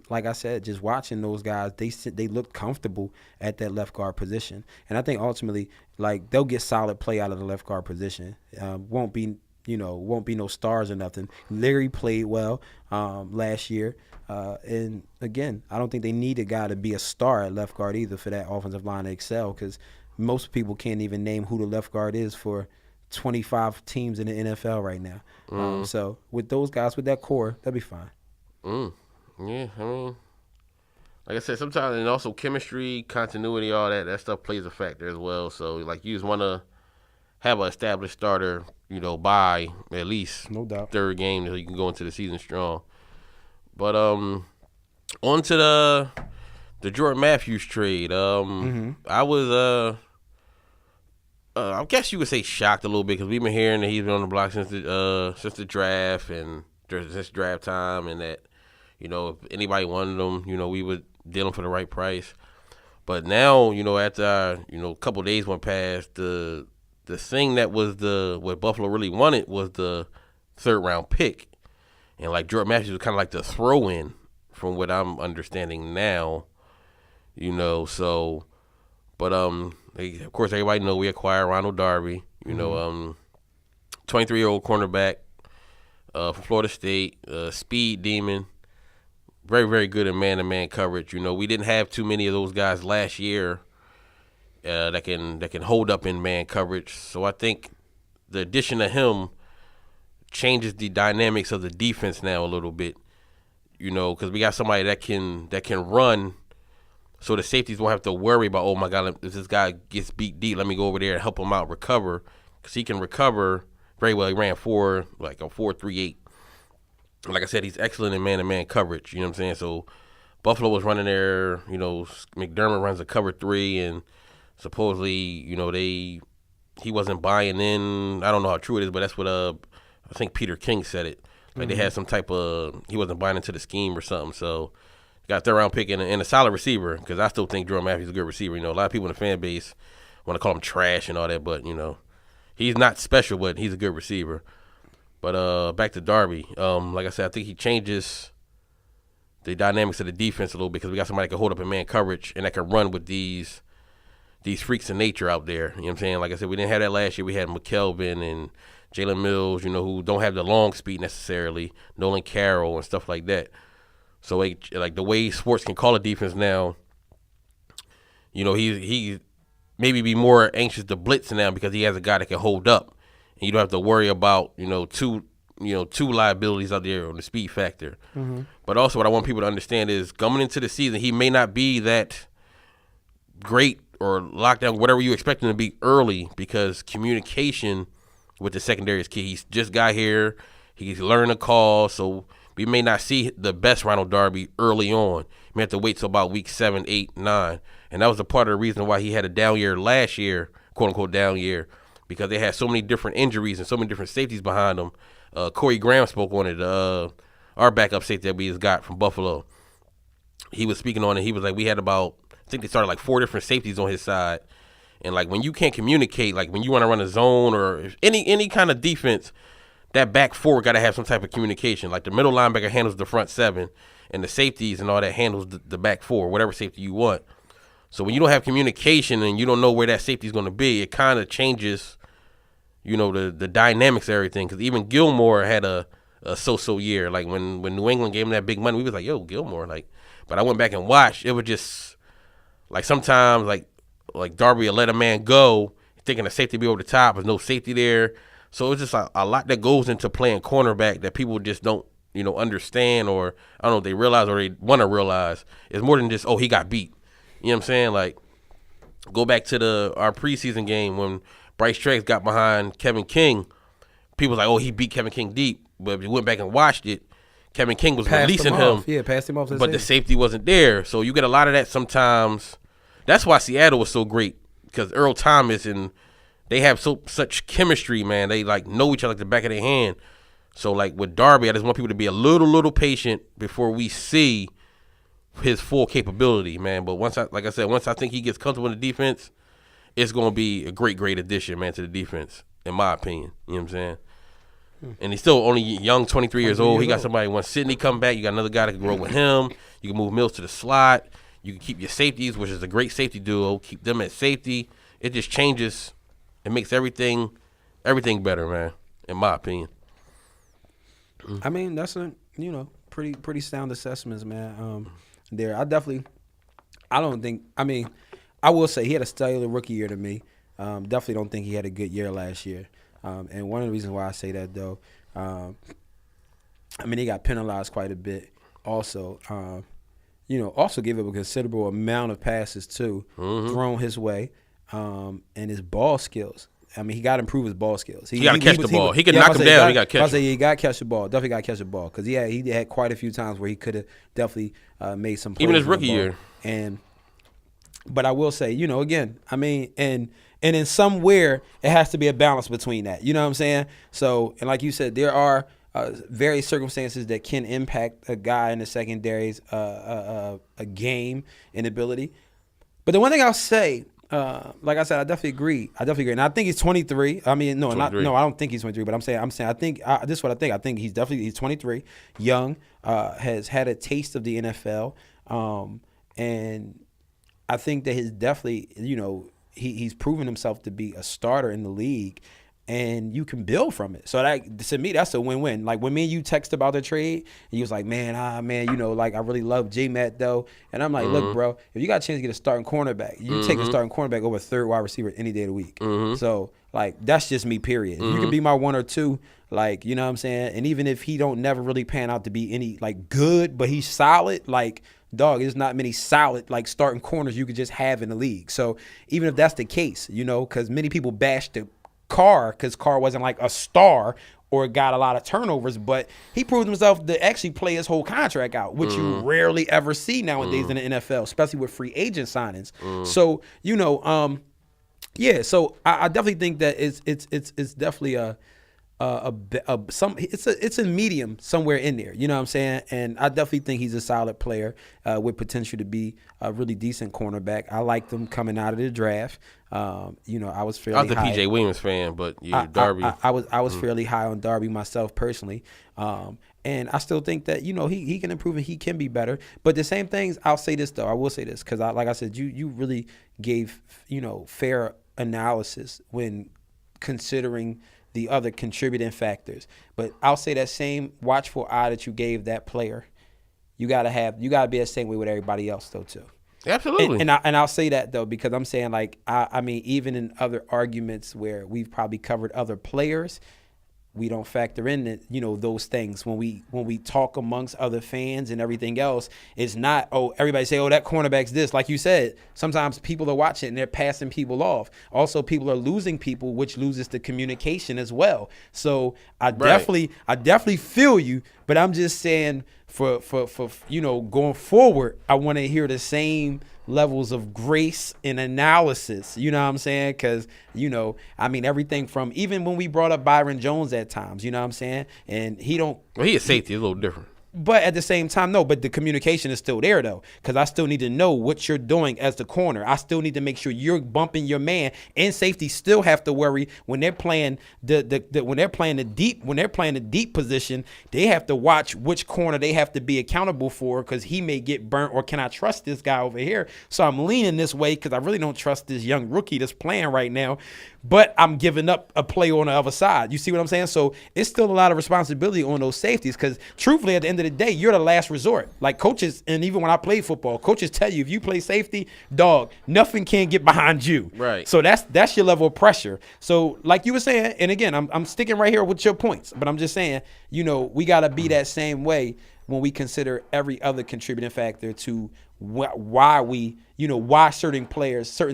Speaker 2: like I said, just watching those guys, they look comfortable at that left guard position, and I think ultimately, like, they'll get solid play out of the left guard position. Won't be no stars or nothing. Larry played well last year, and again, I don't think they need a guy to be a star at left guard either for that offensive line to excel, because most people can't even name who the left guard is for 25 teams in the NFL right now. So with those guys, with that core, that'll be fine.
Speaker 1: Yeah, I mean, like I said, sometimes, and also chemistry, continuity, all that stuff plays a factor as well. So, like, you just want to have an established starter, by at least
Speaker 2: no doubt
Speaker 1: third game so you can go into the season strong. But on to the Jordan Matthews trade. I was I guess you would say shocked a little bit because we've been hearing that he's been on the block since the draft and since draft time, and that if anybody wanted him, we would deal him for the right price. But now, after a couple of days went past, the thing that was what Buffalo really wanted was the third round pick, and like Jordan Matthews was kind of like the throw in, from what I'm understanding now. So, but of course everybody know we acquired Ronald Darby, 23-year-old cornerback from Florida State, speed demon. Very, very good in man-to-man coverage. We didn't have too many of those guys last year that can hold up in man coverage. So I think the addition of him changes the dynamics of the defense now a little bit. Because we got somebody that can run, so the safeties won't have to worry about, oh my God, if this guy gets beat deep, let me go over there and help him out recover, because he can recover very well. He ran a 4.38. Like I said, he's excellent in man-to-man coverage. You know what I'm saying? So Buffalo was running there. McDermott runs a cover 3, and supposedly, he wasn't buying in. I don't know how true it is, but that's what I think Peter King said it. Like they had some type of, he wasn't buying into the scheme or something. So got a third-round pick and a solid receiver, because I still think Jordan Matthews is a good receiver. A lot of people in the fan base want to call him trash and all that, but he's not special, but he's a good receiver. But back to Darby. Like I said, I think he changes the dynamics of the defense a little bit, because we got somebody that can hold up in man coverage and that can run with these freaks of nature out there. You know what I'm saying? Like I said, we didn't have that last year. We had McKelvin and Jalen Mills, who don't have the long speed necessarily, Nolan Carroll and stuff like that. So, like the way sports can call a defense now, he maybe be more anxious to blitz now because he has a guy that can hold up. And you don't have to worry about, two liabilities out there on the speed factor. Mm-hmm. But also what I want people to understand is coming into the season, he may not be that great or locked down, whatever you expect him to be early, because communication with the secondary is key. He's just got here. He's learned a call, so we may not see the best Ronald Darby early on. We have to wait till about week 7, 8, 9. And that was a part of the reason why he had a down year last year, quote-unquote down year, because they had so many different injuries and so many different safeties behind them. Corey Graham spoke on it, our backup safety that we just got from Buffalo. He was speaking on it. He was like, we had about, I think they started like 4 different safeties on his side. And like when you can't communicate, like when you want to run a zone or any kind of defense, that back 4 got to have some type of communication. Like the middle linebacker handles the front 7, and the safeties and all that handles the back 4, whatever safety you want. So when you don't have communication and you don't know where that safety is going to be, it kind of changes, the dynamics of everything. Because even Gilmore had a so-so year. Like when New England gave him that big money, we was like, yo, Gilmore. But I went back and watched. It was just like sometimes like Darby will let a man go, thinking the safety be over the top. There's no safety there. So it's just a lot that goes into playing cornerback that people just don't understand, or I don't know if they realize or they want to realize. It's more than just, oh, he got beat. You know what I'm saying? Like, go back to our preseason game when Bryce Treggs got behind Kevin King. People was like, oh, he beat Kevin King deep. But if you went back and watched it, Kevin King was releasing him.
Speaker 2: Yeah, passed him off.
Speaker 1: But the safety wasn't there. So you get a lot of that sometimes. That's why Seattle was so great, because Earl Thomas and they have such chemistry, man. They like know each other like the back of their hand. So like with Darby, I just want people to be a little patient before we see his full capability, man. But once I think he gets comfortable in the defense, it's gonna be a great addition, man, to the defense, in my opinion. You know what I'm saying? And he's still only young, 23 years old. He got somebody, once Sidney come back, you got another guy that can grow with him. You can move Mills to the slot. You can keep your safeties, which is a great safety duo. Keep them at safety. It just changes. It makes everything better, man, in my opinion.
Speaker 2: I mean, that's a pretty sound assessments, man. I will say he had a stellar rookie year to me. Definitely don't think he had a good year last year. And one of the reasons why I say that, though, he got penalized quite a bit. Also, also gave up a considerable amount of passes too, thrown his way, and his ball skills. I mean, he got to improve his ball skills.
Speaker 1: He got to catch the ball. He can knock him down. He got to catch him.
Speaker 2: He got to catch the ball. Definitely got to catch the ball, because he had quite a few times where he could have definitely made some plays.
Speaker 1: Even his rookie year.
Speaker 2: But I will say, again, and in somewhere it has to be a balance between that. You know what I'm saying? So, and like you said, there are various circumstances that can impact a guy in the secondary's a game inability. But the one thing I'll say, like I said, I definitely agree. And I think he's 23. I don't think he's 23, but this is what I think. I think he's 23, young, has had a taste of the NFL, and I think that he's definitely, he's proven himself to be a starter in the league, and you can build from it. So that, to me, that's a win-win. Like when me and you text about the trade, and he was like, man, I really love J-Matt though. And I'm like, look, bro, if you got a chance to get a starting cornerback, you take a starting cornerback over a third wide receiver any day of the week. So like, that's just me, period. If you can be my one or two, like, you know what I'm saying? And even if he don't never really pan out to be any like good, but he's solid, like, dog, there's not many solid like starting corners you could just have in the league. So even if that's the case, because many people bash the Carr because Carr wasn't like a star or got a lot of turnovers, but he proved himself to actually play his whole contract out, which you rarely ever see nowadays in the NFL, especially with free agent signings. So so I definitely think that it's definitely it's a medium somewhere in there, you know what I'm saying? And I definitely think he's a solid player with potential to be a really decent cornerback. I liked him coming out of the draft. I was fairly high.
Speaker 1: I was a PJ Williams fan, but Darby.
Speaker 2: I was fairly high on Darby myself personally. And I still think that, he can improve and he can be better. But the same things, I'll say this though, I will say this, because like I said, you really gave, fair analysis when considering the other contributing factors. But I'll say that same watchful eye that you gave that player, you gotta be the same way with everybody else though too.
Speaker 1: Absolutely.
Speaker 2: And I'll say that though, because I'm saying like I mean even in other arguments where we've probably covered other players, we don't factor in that, those things when we talk amongst other fans and everything else. It's not, everybody say, that cornerback's this. Like you said, sometimes people are watching and they're passing people off. Also, people are losing people, which loses the communication as well. So I definitely feel you, but I'm just saying for going forward, I want to hear the same levels of grace and analysis, you know what I'm saying? Because, everything from, even when we brought up Byron Jones at times, you know what I'm saying? And he
Speaker 1: is safety, a little different.
Speaker 2: But at the same time, no, but the communication is still there, though, because I still need to know what you're doing as the corner. I still need to make sure you're bumping your man, and safety still have to worry when they're playing the deep position. They have to watch which corner they have to be accountable for, because he may get burnt, or can I trust this guy over here? So I'm leaning this way because I really don't trust this young rookie that's playing right now, but I'm giving up a play on the other side. You see what I'm saying? So it's still a lot of responsibility on those safeties, because truthfully, at the end of the day, you're the last resort. Like coaches, and even when I played football, coaches tell you if you play safety, dog, nothing can get behind you.
Speaker 1: Right.
Speaker 2: So that's your level of pressure. So like you were saying, and again, I'm sticking right here with your points, but I'm just saying, we got to be that same way when we consider every other contributing factor to why why certain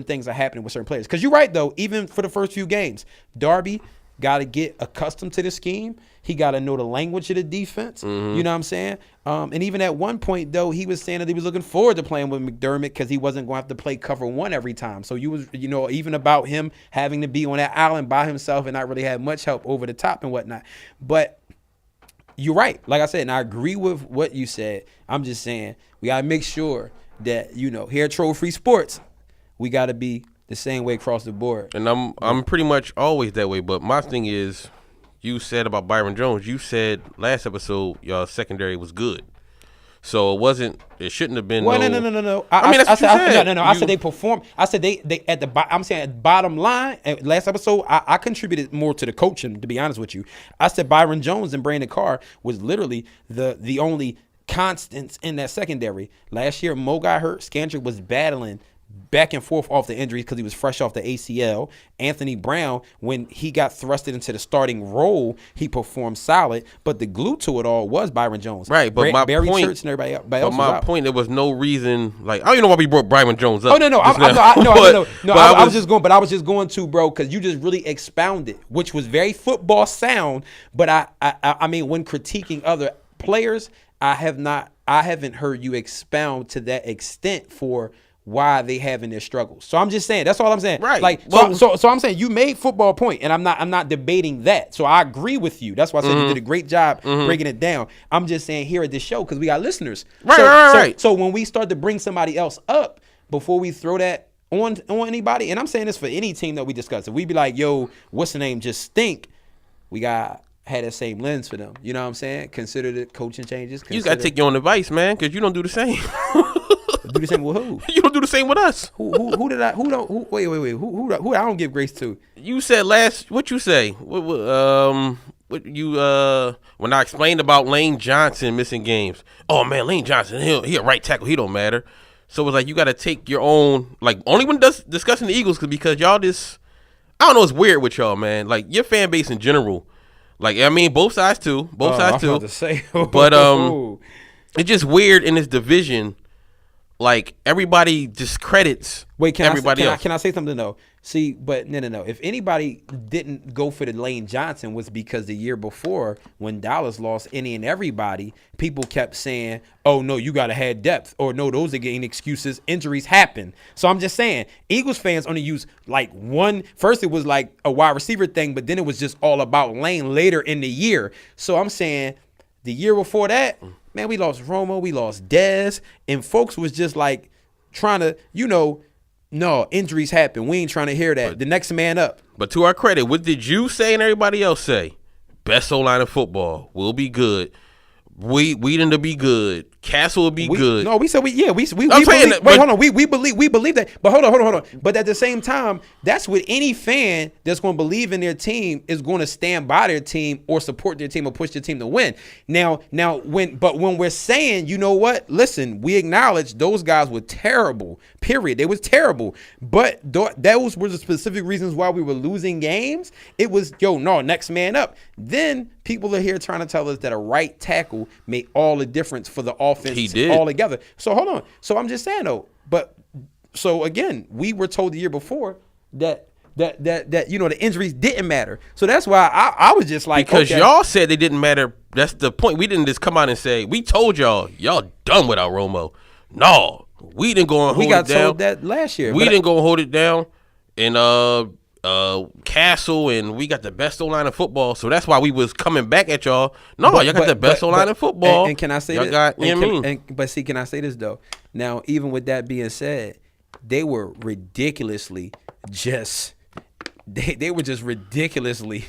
Speaker 2: things are happening with certain players. Because you're right, though, even for the first few games, Darby got to get accustomed to the scheme. He got to know the language of the defense.
Speaker 1: Mm-hmm.
Speaker 2: You know what I'm saying? And even at one point, though, he was saying that he was looking forward to playing with McDermott because he wasn't going to have to play cover one every time. So even about him having to be on that island by himself and not really have much help over the top and whatnot. But you're right. Like I said, and I agree with what you said. I'm just saying we got to make sure that, here at Troll Free Sports, we got to be the same way across the board.
Speaker 1: And I'm pretty much always that way. But my thing is, you said about Byron Jones, you said last episode y'all secondary was good. So it shouldn't have been.
Speaker 2: Well, no. I said they perform. I said they at the. I'm saying at bottom line. Last episode, I contributed more to the coaching. To be honest with you, I said Byron Jones and Brandon Carr was literally the only constants in that secondary. Last year, Mo got hurt. Scandrick was battling back and forth off the injuries because he was fresh off the ACL. Anthony Brown, when he got thrusted into the starting role, he performed solid. But the glue to it all was Byron Jones.
Speaker 1: Right, but
Speaker 2: Barry Church and everybody else. But
Speaker 1: my point, there was no reason. Like, I don't even know why we brought Byron Jones up.
Speaker 2: Oh no, I was just going to, bro, because you just really expounded, which was very football sound. But I mean, when critiquing other players, I haven't heard you expound to that extent for why they having their struggles. So I'm just saying, that's all I'm saying.
Speaker 1: Right.
Speaker 2: Like, so I'm saying you made football point, and I'm not debating that. So I agree with you. That's why I said you did a great job breaking it down. I'm just saying here at this show, because we got listeners.
Speaker 1: Right.
Speaker 2: So when we start to bring somebody else up, before we throw that on anybody, and I'm saying this for any team that we discuss, if we be like, yo, what's the name, just stink, we got had that same lens for them. You know what I'm saying? Consider the coaching changes.
Speaker 1: You got to take your own advice, man, because you don't do the same.
Speaker 2: Do the same with who?
Speaker 1: You don't do the same with us.
Speaker 2: Who did I? Who don't? Wait. Who I don't give grace to?
Speaker 1: You said what you say? When I explained about Lane Johnson missing games. Oh man, Lane Johnson, he a right tackle. He don't matter. So it's like you got to take your own. Like only when discussing the Eagles, because y'all just, I don't know. It's weird with y'all, man. Like your fan base in general. Like I mean, both sides too. Both sides too.
Speaker 2: I was about to say,
Speaker 1: but it's just weird in this division. Like everybody discredits everybody else.
Speaker 2: Can I say something though? See, but no. If anybody didn't go for the Lane Johnson was because the year before when Dallas lost any and everybody, people kept saying, "Oh no, you gotta have depth," or "No, those are getting excuses. Injuries happen." So I'm just saying, Eagles fans only use like one. First, it was like a wide receiver thing, but then it was just all about Lane later in the year. So I'm saying, the year before that, man, we lost Romo, we lost Dez, and folks was just like trying to, no, injuries happen. We ain't trying to hear that. But the next man up.
Speaker 1: But to our credit, what did you say and everybody else say? Best O-line in football. We'll be good. Whedon to be good. Castle will be good.
Speaker 2: No, we said we believe that. But hold on. But at the same time, that's what any fan that's going to believe in their team is going to stand by their team or support their team or push their team to win. Now when we're saying, you know what? Listen, we acknowledge those guys were terrible. Period. They was terrible. But those were the specific reasons why we were losing games. It was, next man up. Then people are here trying to tell us that a right tackle made all the difference for the offense all together. So hold on. So I'm just saying though. But so again, we were told the year before that the injuries didn't matter. So that's why I was just like,
Speaker 1: because y'all said they didn't matter. That's the point. We didn't just come out and say we told y'all done without Romo. No, we didn't go and hold it down. We got told
Speaker 2: that last year.
Speaker 1: We didn't go and hold it down. And Castle, and we got the best O-line in football, so that's why we was coming back at y'all. No, y'all got the best O-line in football.
Speaker 2: And can I say
Speaker 1: y'all
Speaker 2: this?
Speaker 1: Got, you know what I mean?
Speaker 2: But see, can I say this though? Now, even with that being said, they were ridiculously they were just ridiculously.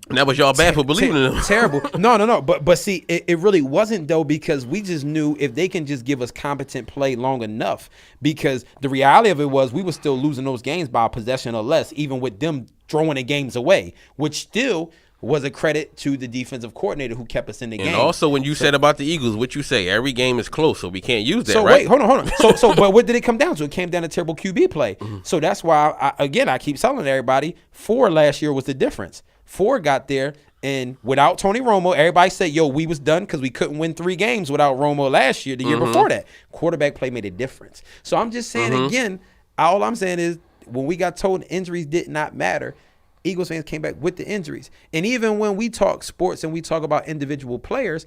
Speaker 1: And that was y'all bad for believing in them.
Speaker 2: Terrible. No. But see, it really wasn't though, because we just knew if they can just give us competent play long enough, because the reality of it was we were still losing those games by a possession or less, even with them throwing the games away, which still was a credit to the defensive coordinator who kept us in the game.
Speaker 1: And also, when you said about the Eagles, what you say, every game is close, so we can't use that,
Speaker 2: so
Speaker 1: right?
Speaker 2: wait, hold on. But what did it come down to? It came down to terrible QB play. So that's why, I keep telling everybody, 4 last year was the difference. 4 got there, and without Tony Romo, everybody said, yo, we was done because we couldn't win 3 games without Romo last year, the year before that. Quarterback play made a difference. So I'm just saying, again, all I'm saying is when we got told injuries did not matter, Eagles fans came back with the injuries. And even when we talk sports and we talk about individual players,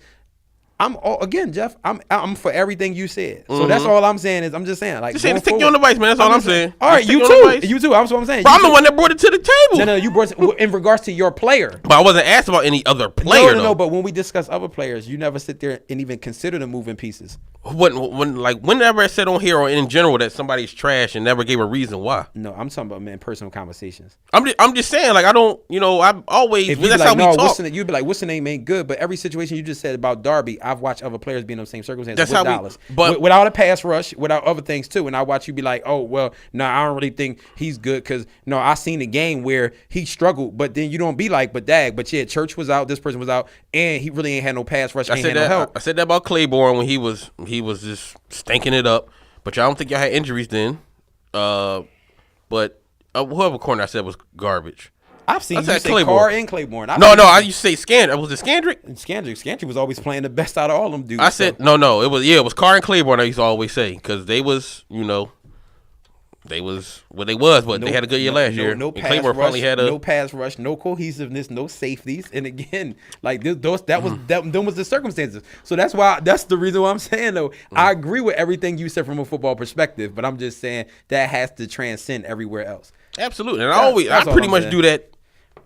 Speaker 2: Jeff, I'm for everything you said. So that's all I'm saying is I'm just saying, like,
Speaker 1: Just saying to take you on the vice, man. That's all I'm saying.
Speaker 2: All right, you too. That's what I'm saying.
Speaker 1: But I'm the one that brought it to the table.
Speaker 2: No, you brought it in regards to your player.
Speaker 1: But I wasn't asked about any other player.
Speaker 2: No. But when we discuss other players, you never sit there and even consider the moving pieces.
Speaker 1: Whenever I said on here or in general that somebody's trash and never gave a reason why.
Speaker 2: No, I'm talking about, man, personal conversations.
Speaker 1: I'm just saying, like, I don't, I've always,
Speaker 2: if
Speaker 1: that's
Speaker 2: like,
Speaker 1: how we talk.
Speaker 2: You'd be like, what's the name ain't good, but every situation you just said about Darby, I've watched other players be in those same circumstances
Speaker 1: That's
Speaker 2: with
Speaker 1: how
Speaker 2: Dallas.
Speaker 1: but
Speaker 2: without a pass rush, without other things too. And I watch you be like, oh, well, no, I don't really think he's good because, no, I seen a game where he struggled, but then you don't be like, but yeah, Church was out, this person was out, and he really ain't had no pass rush, ain't had no help.
Speaker 1: I said that about Claiborne when he was just stinking it up, but y'all don't think y'all had injuries then. But whoever corner I said was garbage.
Speaker 2: I've seen you say
Speaker 1: Claiborne.
Speaker 2: Carr and Claiborne.
Speaker 1: I used to say Scandrick. Was it Scandrick?
Speaker 2: Scandrick was always playing the best out of all them dudes.
Speaker 1: I said no. It was Carr and Claiborne. I used to always say because they was they was what they was, but they had a good year last year.
Speaker 2: No pass
Speaker 1: Claiborne
Speaker 2: rush,
Speaker 1: finally had
Speaker 2: no pass rush, no cohesiveness, no safeties, and again, like them was the circumstances. So that's the reason why I'm saying though. I agree with everything you said from a football perspective, but I'm just saying that has to transcend everywhere else.
Speaker 1: Absolutely, and I pretty much do that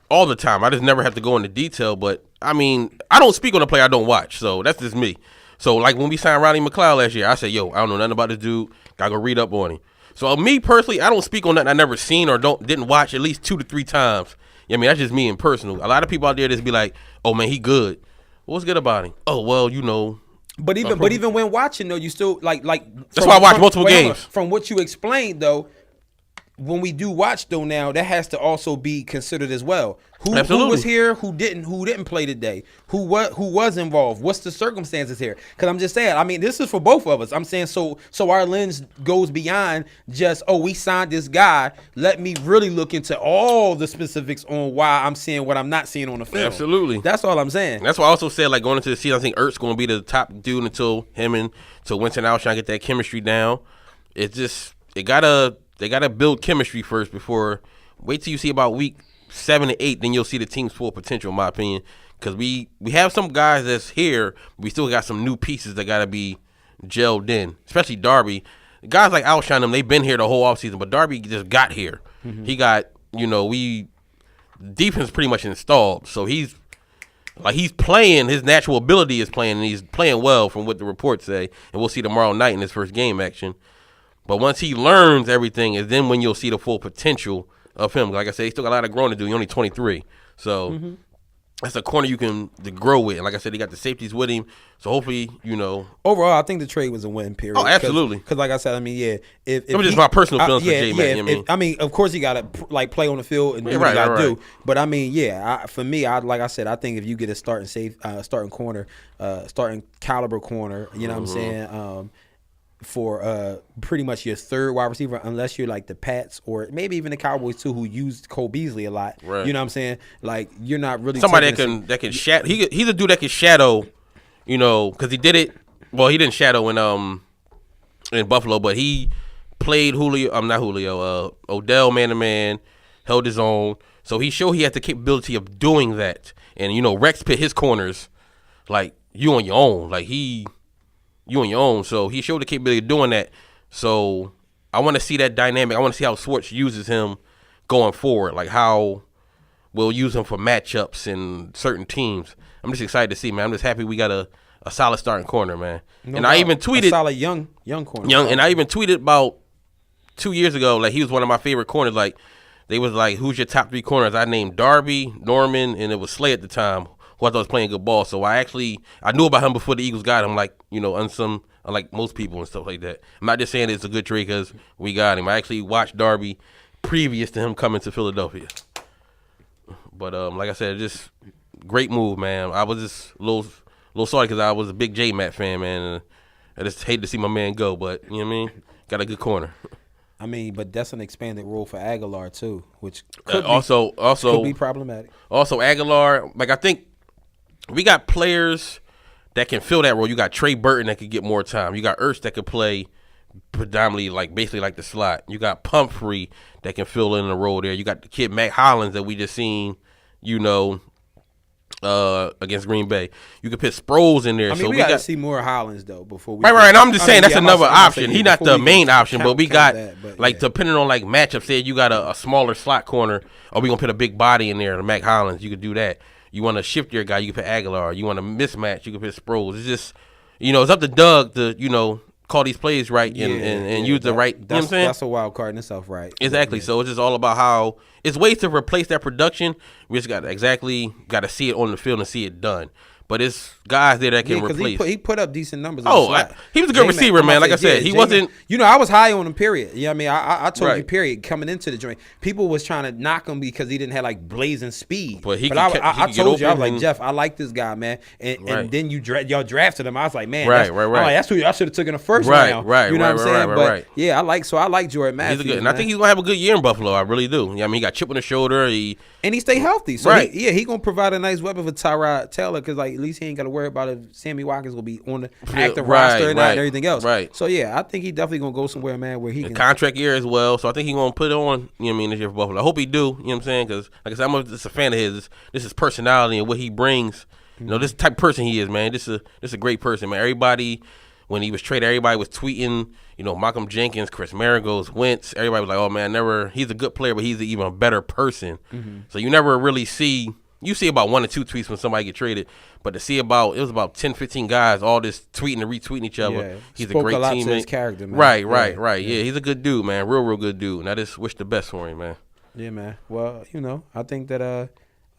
Speaker 1: all the time. I just never have to go into detail, but I mean, I don't speak on a player I don't watch, so that's just me. So like when we signed Ronnie McLeod last year, I said, yo, I don't know nothing about this dude. Gotta go read up on him. So me personally, I don't speak on nothing I never seen or didn't watch at least 2 to 3 times. I mean, that's just me in personal. A lot of people out there just be like, oh man, he good. What's good about him? Oh well,
Speaker 2: But even when watching though, you still like.
Speaker 1: That's why I watch multiple games.
Speaker 2: From what you explained though, when we do watch though now, that has to also be considered as well. Who was here? Who didn't play today? Who was involved? What's the circumstances here? Because I'm just saying. I mean, this is for both of us. I'm saying so our lens goes beyond just we signed this guy. Let me really look into all the specifics on why I'm seeing what I'm not seeing on the film.
Speaker 1: Absolutely.
Speaker 2: That's all I'm saying.
Speaker 1: That's why I also said like going into the season, I think Ertz going to be the top dude until Winston Alshon get that chemistry down. It's just they gotta build chemistry first before. Wait till you see about week 7 to 8, then you'll see the team's full potential, in my opinion. Because we have some guys that's here, but we still got some new pieces that gotta be gelled in. Especially Darby. Guys like Alshon, they've been here the whole offseason, but Darby just got here. Mm-hmm. He got, defense pretty much installed. So he's playing, his natural ability is playing, and he's playing well from what the reports say. And we'll see tomorrow night in his first game action. But once he learns everything is then when you'll see the full potential of him. Like I said, he's still got a lot of growing to do. He's only 23. So that's a corner you can grow with. And like I said, he got the safeties with him. So hopefully,
Speaker 2: Overall, I think the trade was a win, period.
Speaker 1: Oh, absolutely.
Speaker 2: Because like I said, I mean, yeah. If
Speaker 1: just my personal feelings for J-Man.
Speaker 2: I mean, of course, you got to play on the field and do what you got to do. But I mean, for me, like I said, I think if you get a starting corner, starting caliber corner, you know what I'm saying, for pretty much your third wide receiver, unless you're like the Pats or maybe even the Cowboys too, who used Cole Beasley a lot. Right. You know what I'm saying? Like you're not really
Speaker 1: somebody that can shadow. He's a dude that can shadow. Because he did it. Well, he didn't shadow in Buffalo, but he played Odell man to man, held his own. So he showed he had the capability of doing that. And Rex pit his corners like you on your own. Like you on your own. So he showed the capability of doing that. So I want to see that dynamic. I want to see how Schwartz uses him going forward, like how we'll use him for matchups and certain teams. I'm just excited to see, man. I'm just happy we got a solid starting corner, man. I even tweeted
Speaker 2: a solid young corner.
Speaker 1: And I even tweeted about 2 years ago, like he was one of my favorite corners. Like they was like, who's your top 3 corners? I named Darby, Norman, and it was Slay at the time, who I thought was playing good ball. So I knew about him before the Eagles got him, like, unlike most people and stuff like that. I'm not just saying it's a good trade because we got him. I actually watched Darby previous to him coming to Philadelphia. But like I said, just great move, man. I was just a little sorry because I was a big J-Matt fan, man. And I just hate to see my man go, but you know what I mean. Got a good corner.
Speaker 2: I mean, but that's an expanded role for Aguilar too, which
Speaker 1: could
Speaker 2: could be problematic.
Speaker 1: Also, Aguilar, like I think we got players that can fill that role. You got Trey Burton that could get more time. You got Ertz that could play predominantly basically like the slot. You got Pumphrey that can fill in the role there. You got the kid Mac Hollins that we just seen, against Green Bay. You could put Sproles in there.
Speaker 2: I mean, we gotta see more Hollins though before we.
Speaker 1: Right. I'm just saying that's another option. He's not the main option, but we got depending on like matchup. Say you got a smaller slot corner, or we gonna put a big body in there to Mac Hollins. You could do that. You want to shift your guy, you can put Aguilar. You want to mismatch, you can put Sproles. It's just, it's up to Doug to call these plays right and use the right. You know what I'm saying?
Speaker 2: That's a wild card in itself, right?
Speaker 1: Exactly. Yeah. So it's just all about how it's ways to replace that production. We just got to see it on the field and see it done. But it's guys there that can replace.
Speaker 2: He put up decent numbers.
Speaker 1: He was a good receiver, man. Like I said, he wasn't.
Speaker 2: I was high on him. Period. You know what I mean? I told you. Period. Coming into the joint, people was trying to knock him because he didn't have like blazing speed.
Speaker 1: But
Speaker 2: I told you, I was like, Jeff, I like this guy, man. And then y'all drafted him. I was like, man,
Speaker 1: right.
Speaker 2: That's who I should have took in the first round.
Speaker 1: Right.
Speaker 2: You know what I'm saying?
Speaker 1: But
Speaker 2: yeah, I like Jordan Matthews.
Speaker 1: He's good, and I think he's gonna have a good year in Buffalo. I really do. I mean, he got chip on the shoulder. He
Speaker 2: stay healthy. So he gonna provide a nice weapon for Tyrod Taylor because like at least he ain't got to worry about if Sammy Watkins gonna be on the active roster and everything else.
Speaker 1: Right.
Speaker 2: So yeah, I think he definitely gonna go somewhere, man, where he can
Speaker 1: contract year as well. So I think he's gonna put it on. This year for Buffalo. I hope he do. You know what I'm saying? Because like I said, I'm just a fan of his. This is personality and what he brings. This type of person he is, man. This is a great person, man. Everybody. When he was traded, everybody was tweeting, Malcolm Jenkins, Chris Maragos, Wentz. Everybody was like, oh, man, he's a good player, but he's an even better person. So you never really see about 1 or 2 tweets when somebody get traded, but to see it was about 10, 15 guys all just tweeting and retweeting each other. Yeah. He's a great teammate.
Speaker 2: To his character, man.
Speaker 1: Right. Yeah, he's a good dude, man. Real good dude. And I just wish the best for him, man.
Speaker 2: Yeah, man. Well, I think that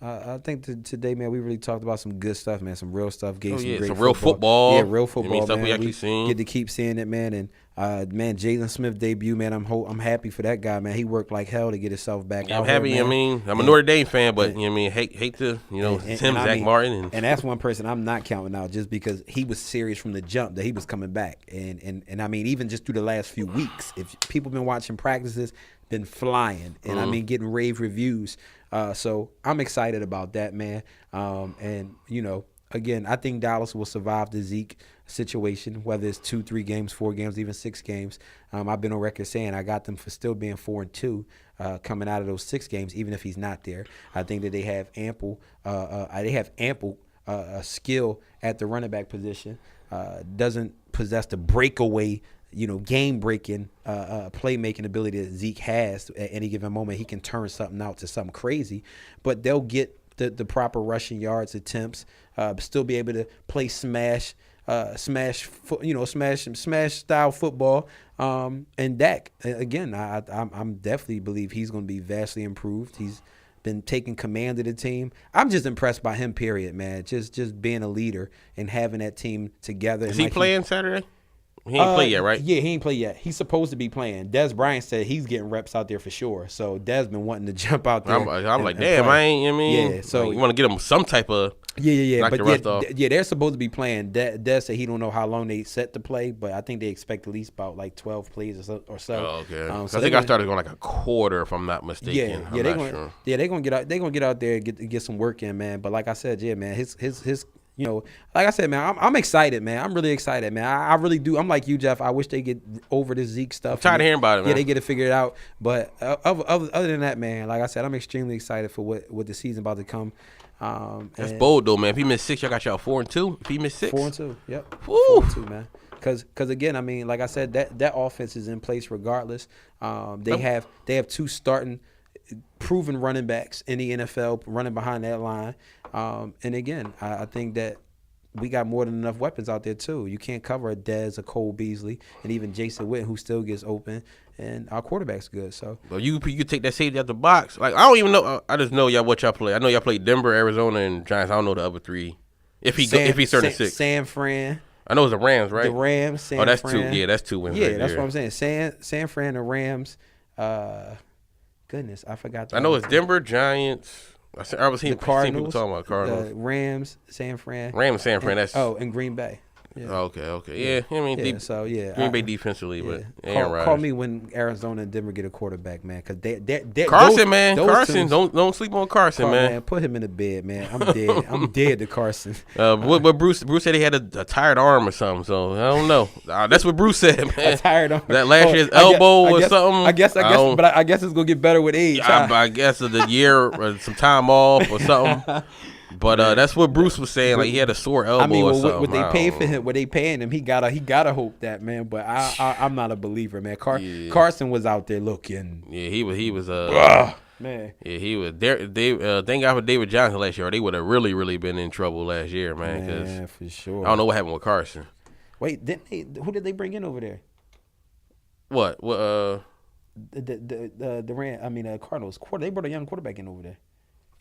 Speaker 2: I think today, man, we really talked about some good stuff, man. Some real stuff. Some great
Speaker 1: real football.
Speaker 2: Yeah, real football,
Speaker 1: stuff
Speaker 2: man.
Speaker 1: We actually seen.
Speaker 2: Get to keep seeing it, man. And man, Jalen Smith debut, man. I'm happy for that guy, man. He worked like hell to get himself back out.
Speaker 1: I'm happy.
Speaker 2: Here, man.
Speaker 1: I'm a Notre Dame fan, but hate to him, Zach Martin,
Speaker 2: and that's one person I'm not counting out just because he was serious from the jump that he was coming back. And I mean, even just through the last few weeks, if people been watching practices, been flying, and getting rave reviews. So I'm excited about that, man. And again, I think Dallas will survive the Zeke situation, whether it's 2, 3 games, 4 games, even 6 games. I've been on record saying I got them for still being 4-2 coming out of those 6 games, even if he's not there. I think that they have ample skill at the running back position. Doesn't possess the breakaway, game-breaking, playmaking ability that Zeke has at any given moment. He can turn something out to something crazy, but they'll get the proper rushing yards, attempts, still be able to play smash style football. And Dak, again, I'm definitely believe he's going to be vastly improved. He's been taking command of the team. I'm just impressed by him, period, man. Just being a leader and having that team together.
Speaker 1: Is he playing Saturday? He ain't played yet, right?
Speaker 2: Yeah, he ain't played yet. He's supposed to be playing. Des Bryant said he's getting reps out there for sure. So Des been wanting to jump out there.
Speaker 1: I'm like, damn, I ain't.
Speaker 2: Yeah, so
Speaker 1: you want to get him some type of
Speaker 2: they're supposed to be playing. Des said he don't know how long they set to play, but I think they expect at least about like 12 plays or so.
Speaker 1: Oh, okay. So I think I started going like a quarter, if I'm not mistaken.
Speaker 2: They're gonna get out there and get some work in, man. But like I said, yeah, man, his like I said, man, I'm excited, man. I'm really excited, man. I really do. I'm like you, Jeff. I wish they get over the Zeke stuff.
Speaker 1: I'm tired of hearing about it, man.
Speaker 2: Yeah, they get it figured out. But other than that, man, like I said, I'm extremely excited for what the season about to come.
Speaker 1: That's bold, though, man. If he missed 6, y'all got y'all 4-2. If he missed 6,
Speaker 2: 4-2. Yep.
Speaker 1: 4-2,
Speaker 2: man. Because again, I mean, like I said, that offense is in place regardless. They have 2 starting proven running backs in the NFL running behind that line. And again, I think that we got more than enough weapons out there too. You can't cover a Dez, a Cole Beasley, and even Jason Witten, who still gets open. And our quarterback's good. So
Speaker 1: you take that safety out the box. Like I don't even know. I just know what y'all play. I know y'all play Denver, Arizona, and Giants. I don't know the other 3. If he's starting 6,
Speaker 2: San Fran.
Speaker 1: I know it's the Rams, right?
Speaker 2: The Rams. San
Speaker 1: that's
Speaker 2: Fran.
Speaker 1: 2. Yeah, that's 2 wins.
Speaker 2: Yeah,
Speaker 1: right
Speaker 2: that's
Speaker 1: there.
Speaker 2: what I'm saying. San Fran, the Rams. Goodness, I forgot.
Speaker 1: I know it's Denver, Giants. I was seeing people talking about Cardinals.
Speaker 2: The Rams, San Fran.
Speaker 1: And
Speaker 2: Green Bay.
Speaker 1: Yeah. Okay. Yeah. I mean, Green Bay defensively, but
Speaker 2: call me when Arizona and Denver get a quarterback, man. Because
Speaker 1: Carson, don't sleep on Carson, man.
Speaker 2: Put him in the bed, man. I'm dead. I'm dead to Carson.
Speaker 1: But Bruce said he had a tired arm or something, so I don't know. That's what Bruce said, man.
Speaker 2: A tired arm.
Speaker 1: That last year's elbow or something.
Speaker 2: I guess, but I guess it's gonna get better with age.
Speaker 1: I guess the year or some time off or something. But that's what Bruce was saying. Like he had a sore elbow or something.
Speaker 2: What they pay for him, what they paying him, he gotta hope that, man. But I'm not a believer, man. Carson was out there looking.
Speaker 1: Yeah, he was.
Speaker 2: Man.
Speaker 1: Yeah, he was there. Thank God for David Johnson last year. Or they would have really been in trouble last year, man.
Speaker 2: Man, for sure.
Speaker 1: I don't know what happened with Carson.
Speaker 2: Wait, who did they bring in over there?
Speaker 1: What?
Speaker 2: The Cardinals. They brought a young quarterback in over there.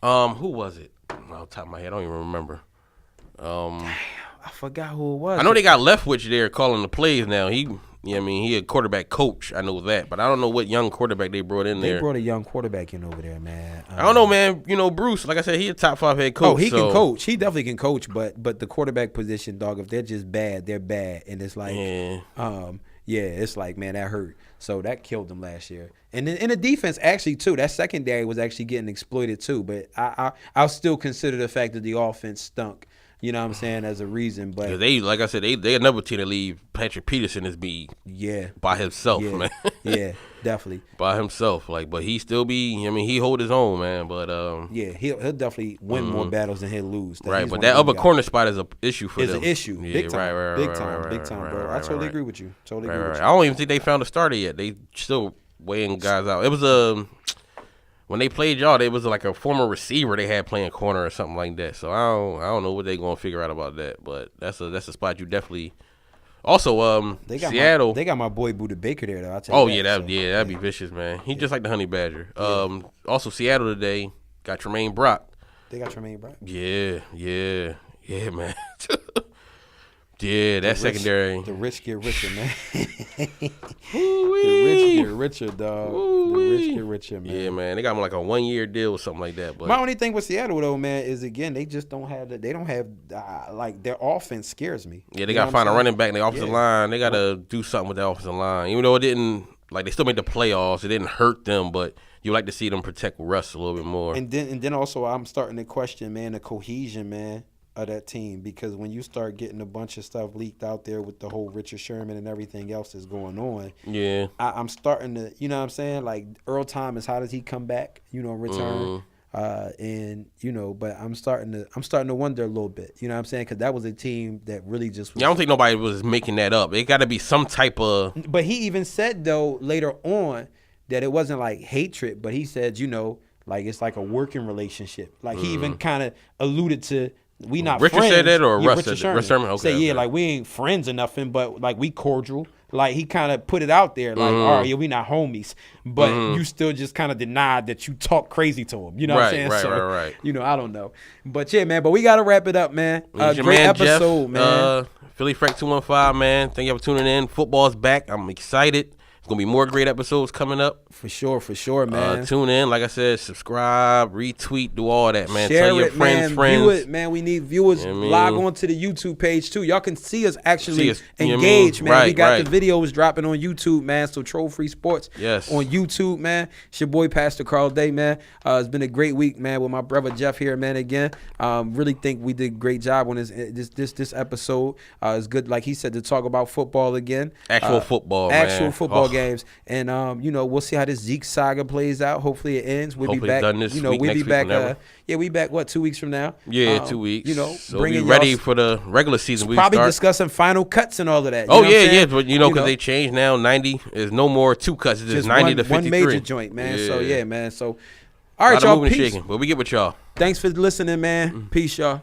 Speaker 1: Who was it? Off the top of my head, I don't even remember.
Speaker 2: Damn, I forgot who it was.
Speaker 1: I know they got Leftwich there calling the plays now. He a quarterback coach. I know that, but I don't know what young quarterback they brought in there.
Speaker 2: They brought a young quarterback in over there, man.
Speaker 1: I don't know, man. Bruce, like I said, he a top 5 head coach.
Speaker 2: Oh, he can coach. He definitely can coach, but the quarterback position, dog, if they're just bad, they're bad, and it's like, it's like, man, that hurt. So that killed them last year. And then in the defense, actually, too, that secondary was actually getting exploited, too. But I'll still consider the fact that the offense stunk, you know what I'm saying, as a reason. But
Speaker 1: they, like I said, they another team to leave Patrick Peterson is by himself, man.
Speaker 2: Yeah, definitely.
Speaker 1: By himself. But he still he hold his own, man. But
Speaker 2: he'll definitely win more battles than he'll lose.
Speaker 1: Right, but that other corner spot is an issue for them.
Speaker 2: It's an issue.
Speaker 1: Yeah,
Speaker 2: big time. Big time, bro. I totally agree with you. Agree with you.
Speaker 1: I don't even think they found a starter yet. They still weighing guys out. It was when they played y'all, it was like a former receiver they had playing corner or something like that. So I don't know what they're gonna figure out about that. But that's a spot you definitely. Also, Seattle.
Speaker 2: They got my boy Buda Baker there though. I'll tell you
Speaker 1: that'd be vicious, man. He just like the Honey Badger. Also Seattle today got Tremaine Brock.
Speaker 2: They got Tremaine Brock.
Speaker 1: Yeah, man. Yeah, that secondary.
Speaker 2: The rich get richer, man. The rich get richer, dog. The rich get richer, man.
Speaker 1: Yeah, man. They got like a 1-year deal or something like that. But
Speaker 2: my only thing with Seattle, though, man, is again they just don't have they don't have their offense scares me.
Speaker 1: Yeah, they got to find a running back in the offensive line. They got to do something with the offensive line, even though it didn't they still made the playoffs. It didn't hurt them, but you like to see them protect Russ a little bit more.
Speaker 2: And then also I'm starting to question, man, the cohesion, man, of that team, because when you start getting a bunch of stuff leaked out there with the whole Richard Sherman and everything else that's going on, I'm starting to, you know what I'm saying, like Earl Thomas, how does he come back, return? But I'm starting to wonder a little bit, you know what I'm saying, because that was a team that really just was,
Speaker 1: I don't think nobody was making that up. It got to be some type of.
Speaker 2: But he even said though later on that it wasn't like hatred, but he said like it's like a working relationship. Like he even kind of alluded to. We not
Speaker 1: Richard
Speaker 2: friends.
Speaker 1: said that, or Russ
Speaker 2: said
Speaker 1: that? Russ Sherman? Okay.
Speaker 2: Like we ain't friends or nothing, but like we cordial. Like he kind of put it out there, like, all right, we not homies, but you still just kind of denied that you talk crazy to him. You know what I'm saying?
Speaker 1: Right.
Speaker 2: I don't know, but yeah, man. But we gotta wrap it up, man. Great
Speaker 1: man,
Speaker 2: episode,
Speaker 1: Jeff,
Speaker 2: man.
Speaker 1: Philly Frank 215, man. Thank you for tuning in. Football's back. I'm excited. It's going to be more great episodes coming up.
Speaker 2: For sure, man.
Speaker 1: Tune in. Like I said, subscribe, retweet, do all that, man.
Speaker 2: Share
Speaker 1: Tell your
Speaker 2: it,
Speaker 1: friends.
Speaker 2: View it, man. We need viewers. Log on to the YouTube page, too. Y'all can see us actually engage, man. We got the videos dropping on YouTube, man. So Troll Free Sports on YouTube, man. It's your boy, Pastor Carl Day, man. It's been a great week, man, with my brother Jeff here, man, again. Really think we did a great job on this episode. It's good, like he said, to talk about football again.
Speaker 1: Actual football
Speaker 2: games, and we'll see how this Zeke saga plays out. Hopefully it ends. We'll
Speaker 1: Hopefully
Speaker 2: be back.
Speaker 1: Done this week,
Speaker 2: we'll be back.
Speaker 1: We
Speaker 2: back. What, 2 weeks from now?
Speaker 1: Yeah, 2 weeks.
Speaker 2: So
Speaker 1: bringing ready for the regular season.
Speaker 2: Probably discussing final cuts and all of that.
Speaker 1: But because they changed now. 90 is no more 2 cuts. It's just 90 to 53.
Speaker 2: One major joint, man. Yeah. So yeah, man. So all right, y'all. Peace.
Speaker 1: But we get with y'all.
Speaker 2: Thanks for listening, man. Peace, y'all.